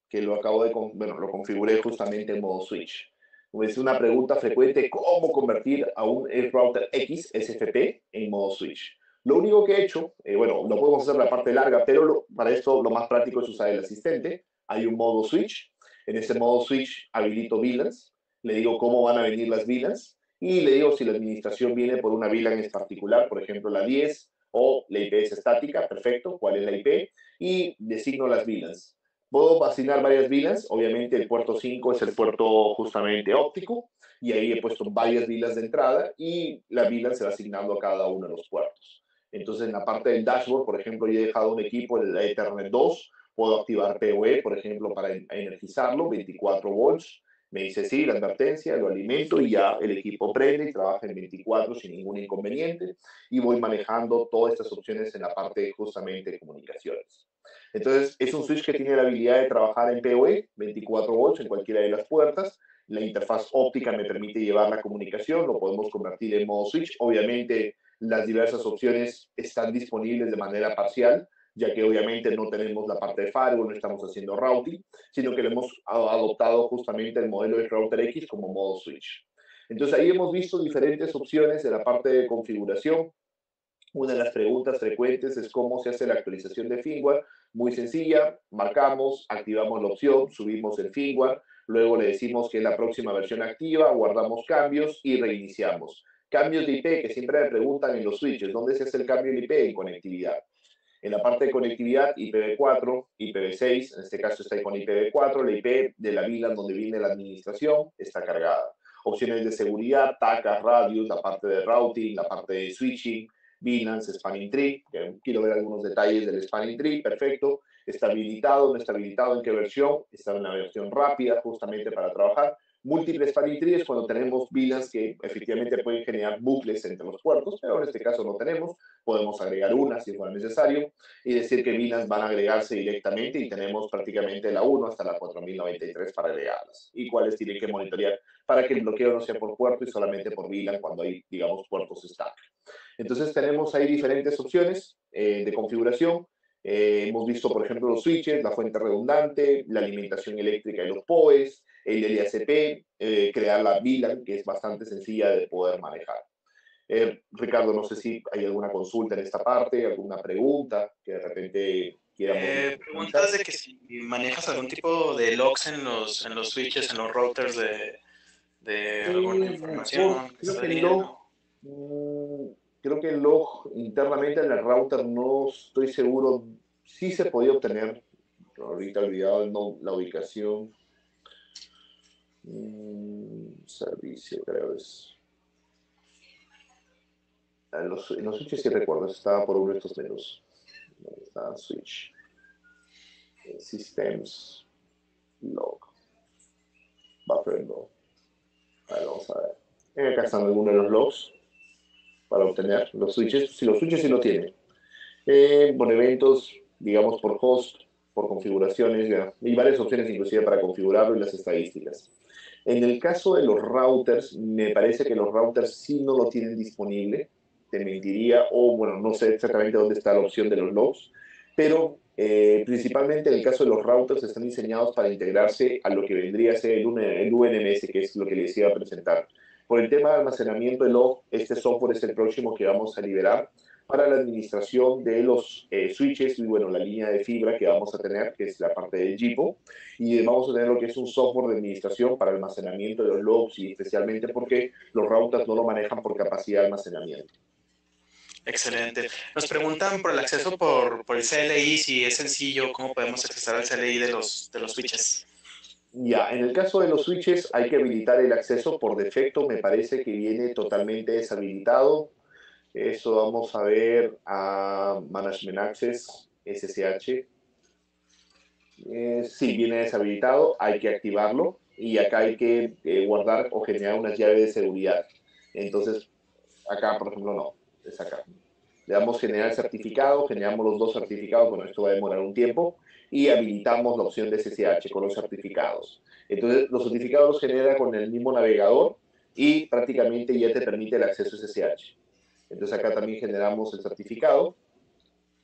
S1: que lo acabo de, bueno, lo configuré justamente en modo switch. Es una pregunta frecuente, ¿cómo convertir a un Edge Router X SFP en modo switch? Lo único que he hecho, bueno, lo podemos hacer la parte larga, pero para esto lo más práctico es usar el asistente. Hay un modo switch. En ese modo switch habilito VLANs, le digo cómo van a venir las VLANs y le digo si la administración viene por una VLAN en particular, por ejemplo la 10 o la IP es estática, perfecto, cuál es la IP, y designo las VLANs. Puedo asignar varias VLANs, obviamente el puerto 5 es el puerto justamente óptico, y ahí he puesto varias VLANs de entrada y la VLAN se va asignando a cada uno de los puertos. Entonces, en la parte del dashboard, por ejemplo, yo he dejado un equipo, el Ethernet 2, puedo activar PoE, por ejemplo, para energizarlo, 24 volts. Me dice sí, la advertencia, lo alimento y ya el equipo prende y trabaja en 24 sin ningún inconveniente. Y voy manejando todas estas opciones en la parte justamente de comunicaciones. Entonces, es un switch que tiene la habilidad de trabajar en PoE, 24 volts en cualquiera de las puertas. La interfaz óptica me permite llevar la comunicación, lo podemos convertir en modo switch. Obviamente, las diversas opciones están disponibles de manera parcial, ya que obviamente no tenemos la parte de firewall, no estamos haciendo routing, sino que le hemos adoptado justamente el modelo de Router X como modo switch. Entonces ahí hemos visto diferentes opciones de la parte de configuración. Una de las preguntas frecuentes es cómo se hace la actualización de firmware. Muy sencilla, marcamos, activamos la opción, subimos el firmware, luego le decimos que es la próxima versión activa, guardamos cambios y reiniciamos. Cambios de IP, que siempre me preguntan en los switches, ¿dónde se hace el cambio de IP? En conectividad. En la parte de conectividad, IPv4, IPv6, en este caso está con IPv4, la IP de la VLAN donde viene la administración está cargada. Opciones de seguridad, TACAs, radios, la parte de routing, la parte de switching, VLANs, Spanning Tree, quiero ver algunos detalles del Spanning Tree, perfecto. Está habilitado, no está habilitado, ¿en qué versión? Está en una versión rápida, justamente para trabajar. Múltiples Spanning Tree es cuando tenemos VLANs que efectivamente pueden generar bucles entre los puertos, pero en este caso no tenemos. Podemos agregar una si fuera necesario y decir que VLANs van a agregarse directamente y tenemos prácticamente la 1 hasta la 4093 para agregarlas. Y cuáles tienen que monitorear para que el bloqueo no sea por puerto y solamente por VLAN cuando hay, digamos, puertos stack. Entonces tenemos ahí diferentes opciones de configuración. Hemos visto, por ejemplo, los switches, la fuente redundante, la alimentación eléctrica de los PoEs, el LACP, crear la VLAN, que es bastante sencilla de poder manejar. Ricardo, no sé si hay alguna consulta en esta parte, alguna pregunta que de repente quieramos realizar.
S2: Preguntas de que si manejas algún tipo de logs en los switches, en los routers de alguna información que
S1: Creo
S2: está
S1: que el
S2: bien,
S1: log,
S2: ¿no?
S1: creo que el log internamente en el router no estoy seguro. Sí se podía obtener, pero ahorita he olvidado la ubicación. Servicio, creo es. En los switches sí recuerdo, estaba por uno de estos menús. Está switch. Systems, log, buffer log. A ver, vamos a ver. Acá están algunos de los logs para obtener los switches. Si los switches sí lo tienen. Por eventos, digamos por host, por configuraciones, ya. Y varias opciones inclusive para configurarlo y las estadísticas. En el caso de los routers, me parece que los routers sí no lo tienen disponible, te mentiría, o bueno, no sé exactamente dónde está la opción de los logs, pero principalmente en el caso de los routers están diseñados para integrarse a lo que vendría a ser el UNMS, que es lo que les iba a presentar. Por el tema de almacenamiento de log, este software es el próximo que vamos a liberar para la administración de los switches y bueno, la línea de fibra que vamos a tener, que es la parte del GPO, y vamos a tener lo que es un software de administración para almacenamiento de los logs y especialmente porque los routers no lo manejan por capacidad de almacenamiento.
S2: Excelente. Nos preguntan por el acceso por el CLI, si es sencillo, cómo podemos accesar al CLI de los switches.
S1: Ya, en el caso de los switches hay que habilitar el acceso por defecto, me parece que viene totalmente deshabilitado. Eso vamos a ver a Management Access, SSH. Sí, viene deshabilitado, hay que activarlo y acá hay que guardar o generar unas llaves de seguridad. Entonces, acá, por ejemplo, no, es acá. Le damos generar certificado, generamos los dos certificados, bueno, esto va a demorar un tiempo, y habilitamos la opción de SSH con los certificados. Entonces, los certificados los genera con el mismo navegador y prácticamente ya te permite el acceso a SSH. Entonces, acá también generamos el certificado,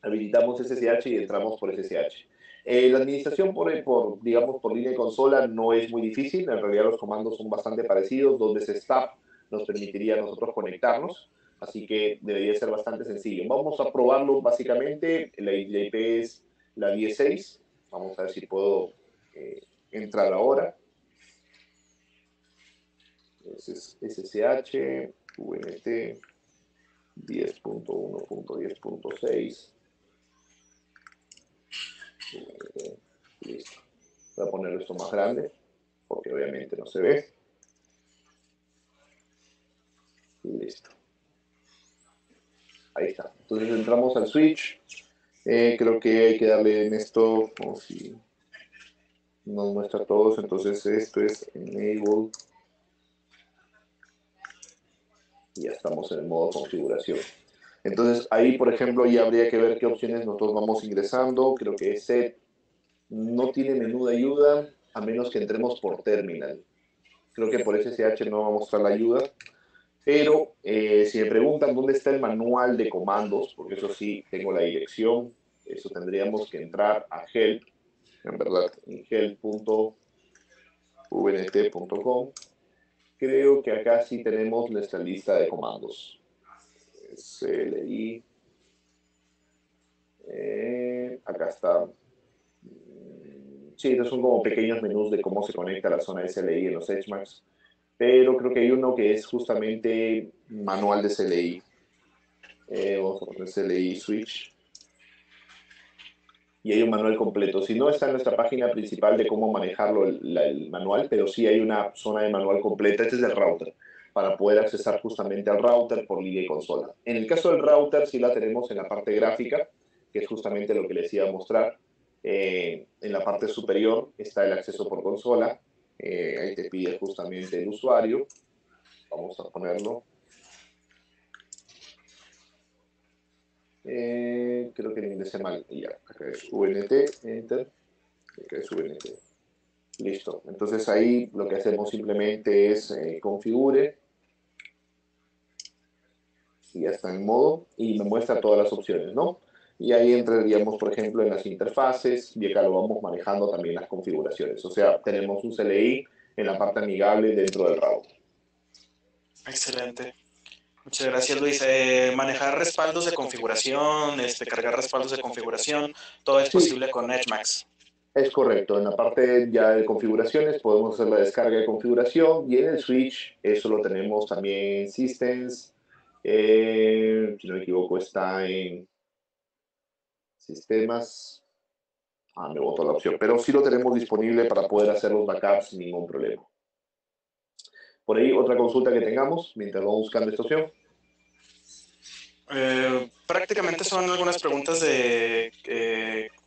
S1: habilitamos SSH y entramos por SSH. La administración digamos, por línea de consola no es muy difícil, en realidad los comandos son bastante parecidos, dos veces tab nos permitiría a nosotros conectarnos, así que debería ser bastante sencillo. Vamos a probarlo básicamente, la IP es la 16, vamos a ver si puedo entrar ahora. Es SSH, VNT 10.1.10.6. Listo. Voy a poner esto más grande, porque obviamente no se ve. Listo. Ahí está. Entonces entramos al switch. Creo que hay que darle en esto, como si nos muestra a todos. Entonces esto es Enable. Y ya estamos en el modo configuración. Entonces ahí, por ejemplo, ya habría que ver qué opciones nosotros vamos ingresando. Creo que Set no tiene menú de ayuda, a menos que entremos por terminal. Creo que por SSH no va a mostrar la ayuda. Pero si me preguntan dónde está el manual de comandos, porque eso sí, tengo la dirección, eso tendríamos que entrar a help, en verdad, en help.vnt.com. Creo que acá sí tenemos nuestra lista de comandos. CLI. Acá está. Sí, estos son como pequeños menús de cómo se conecta la zona de CLI en los HMAX. Pero creo que hay uno que es justamente manual de CLI. Vamos a poner CLI Switch. Y hay un manual completo. Si no, está en nuestra página principal de cómo manejarlo el manual, pero sí hay una zona de manual completa. Este es del router, para poder accesar justamente al router por línea y consola. En el caso del router, sí la tenemos en la parte gráfica, que es justamente lo que les iba a mostrar. En la parte superior está el acceso por consola. Ahí te pide justamente el usuario. Vamos a ponerlo. Creo que lo ingresé mal. Y ya, acá es VNT, Enter. Acá es VNT. Listo. Entonces ahí lo que hacemos simplemente es configure. Y ya está en modo. Y me muestra todas las opciones, ¿no? Y ahí entraríamos, por ejemplo, en las interfaces. Y acá lo vamos manejando también las configuraciones. O sea, tenemos un CLI en la parte amigable dentro del router.
S2: Excelente. Muchas gracias, Luis. Manejar respaldos de configuración, cargar respaldos de configuración, todo es posible con HMAX.
S1: Es correcto. En la parte ya de configuraciones podemos hacer la descarga de configuración y en el switch eso lo tenemos también en Systems. Si no me equivoco está en Sistemas. Me botó la opción, pero sí lo tenemos disponible para poder hacer los backups sin ningún problema. Por ahí otra consulta que tengamos mientras vamos buscando esta opción.
S2: Prácticamente son algunas preguntas de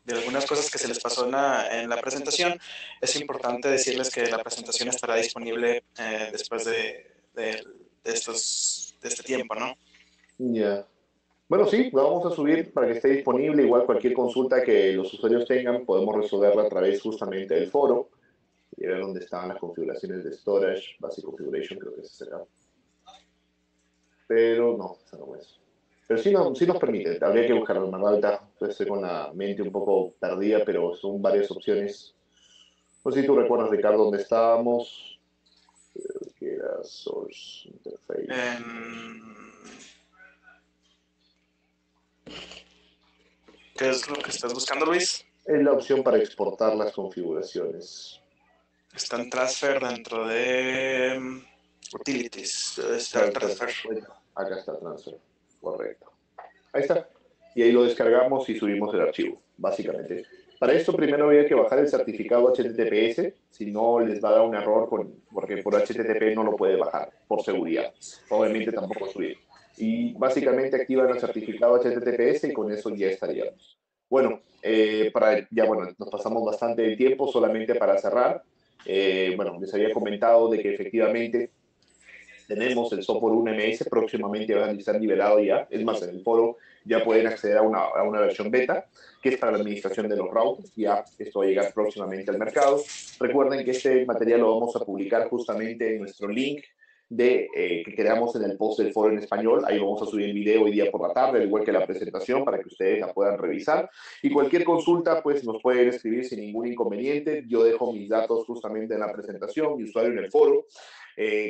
S2: algunas cosas que se les pasó en la presentación. Es importante decirles que la presentación estará disponible después de este tiempo, ¿no?
S1: Ya. Bueno, sí, lo vamos a subir para que esté disponible. Igual cualquier consulta que los usuarios tengan, podemos resolverla a través justamente del foro. Y ver dónde están las configuraciones de storage, basic configuration, creo que es acá. Pero no, eso no es. Pero sí, sí nos permite, habría que buscarlo en verdad. Estoy con la mente un poco perdida, pero son varias opciones. No sé si tú recuerdas, Ricardo, dónde estábamos. queda Source Interface.
S2: ¿Qué es lo que estás buscando, Luis?
S1: Es la opción para exportar las configuraciones.
S2: Está en Transfer dentro de Utilities. Debe estar Transfer.
S1: Acá está Transfer, correcto. Ahí está. Y ahí lo descargamos y subimos el archivo, básicamente. Para esto primero había que bajar el certificado HTTPS, si no les va a dar un error porque por HTTP no lo puede bajar, por seguridad. Obviamente tampoco subir. Y básicamente activan el certificado HTTPS y con eso ya estaríamos. Bueno, nos pasamos bastante de tiempo, solamente para cerrar. Les había comentado de que efectivamente tenemos el software 1MS, próximamente va a estar liberado ya. Es más, en el foro ya pueden acceder a una versión beta, que es para la administración de los routers. Ya esto va a llegar próximamente al mercado. Recuerden que este material lo vamos a publicar justamente en nuestro link que creamos en el post del foro en español. Ahí vamos a subir el video hoy día por la tarde, al igual que la presentación, para que ustedes la puedan revisar. Y cualquier consulta, pues nos pueden escribir sin ningún inconveniente. Yo dejo mis datos justamente en la presentación, mi usuario en el foro.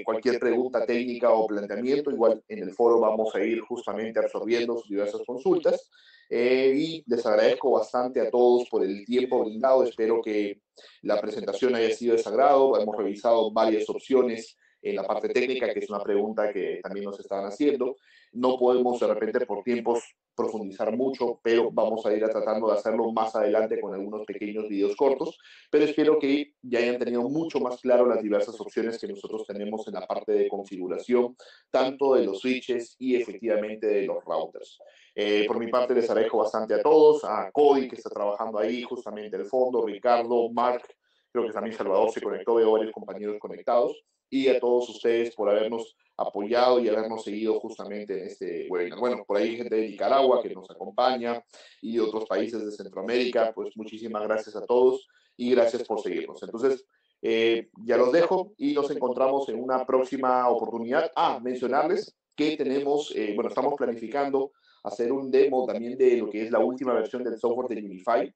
S1: Cualquier pregunta técnica o planteamiento, igual en el foro vamos a ir justamente absorbiendo sus diversas consultas. Y les agradezco bastante a todos por el tiempo brindado. Espero que la presentación haya sido de su agrado. Hemos revisado varias opciones en la parte técnica, que es una pregunta que también nos estaban haciendo. No podemos de repente por tiempos profundizar mucho, pero vamos a ir tratando de hacerlo más adelante con algunos pequeños videos cortos, pero espero que ya hayan tenido mucho más claro las diversas opciones que nosotros tenemos en la parte de configuración, tanto de los switches y efectivamente de los routers. Por mi parte les agradezco bastante a todos, a Cody que está trabajando ahí justamente el fondo, Ricardo, Mark, creo que también Salvador se conectó, veo varios compañeros conectados, y a todos ustedes por habernos apoyado y habernos seguido justamente en este webinar. Bueno, por ahí hay gente de Nicaragua que nos acompaña y de otros países de Centroamérica, pues muchísimas gracias a todos y gracias por seguirnos. Entonces, ya los dejo y nos encontramos en una próxima oportunidad. Mencionarles que estamos planificando hacer un demo también de lo que es la última versión del software de Unify.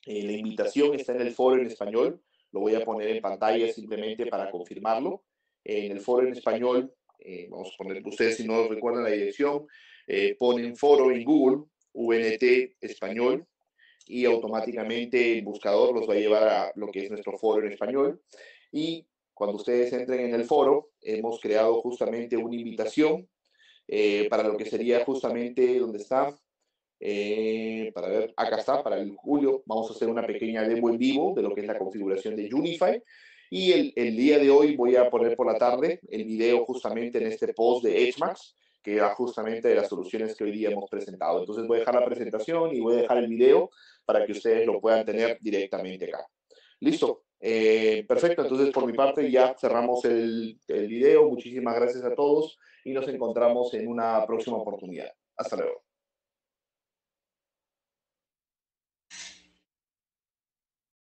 S1: La invitación está en el foro en español, lo voy a poner en pantalla simplemente para confirmarlo. En el foro en español, vamos a poner, ustedes si no recuerdan la dirección, ponen foro en Google, VNT español, y automáticamente el buscador los va a llevar a lo que es nuestro foro en español. Y cuando ustedes entren en el foro, hemos creado justamente una invitación para lo que sería justamente donde está para ver, acá está, para el julio vamos a hacer una pequeña demo en vivo de lo que es la configuración de Unify. Y el día de hoy voy a poner por la tarde el video justamente en este post de HMAX, que era justamente de las soluciones que hoy día hemos presentado. Entonces voy a dejar la presentación y voy a dejar el video para que ustedes lo puedan tener directamente acá. Listo. Perfecto, entonces por mi parte ya cerramos el video. Muchísimas gracias a todos y nos encontramos en una próxima oportunidad. Hasta luego.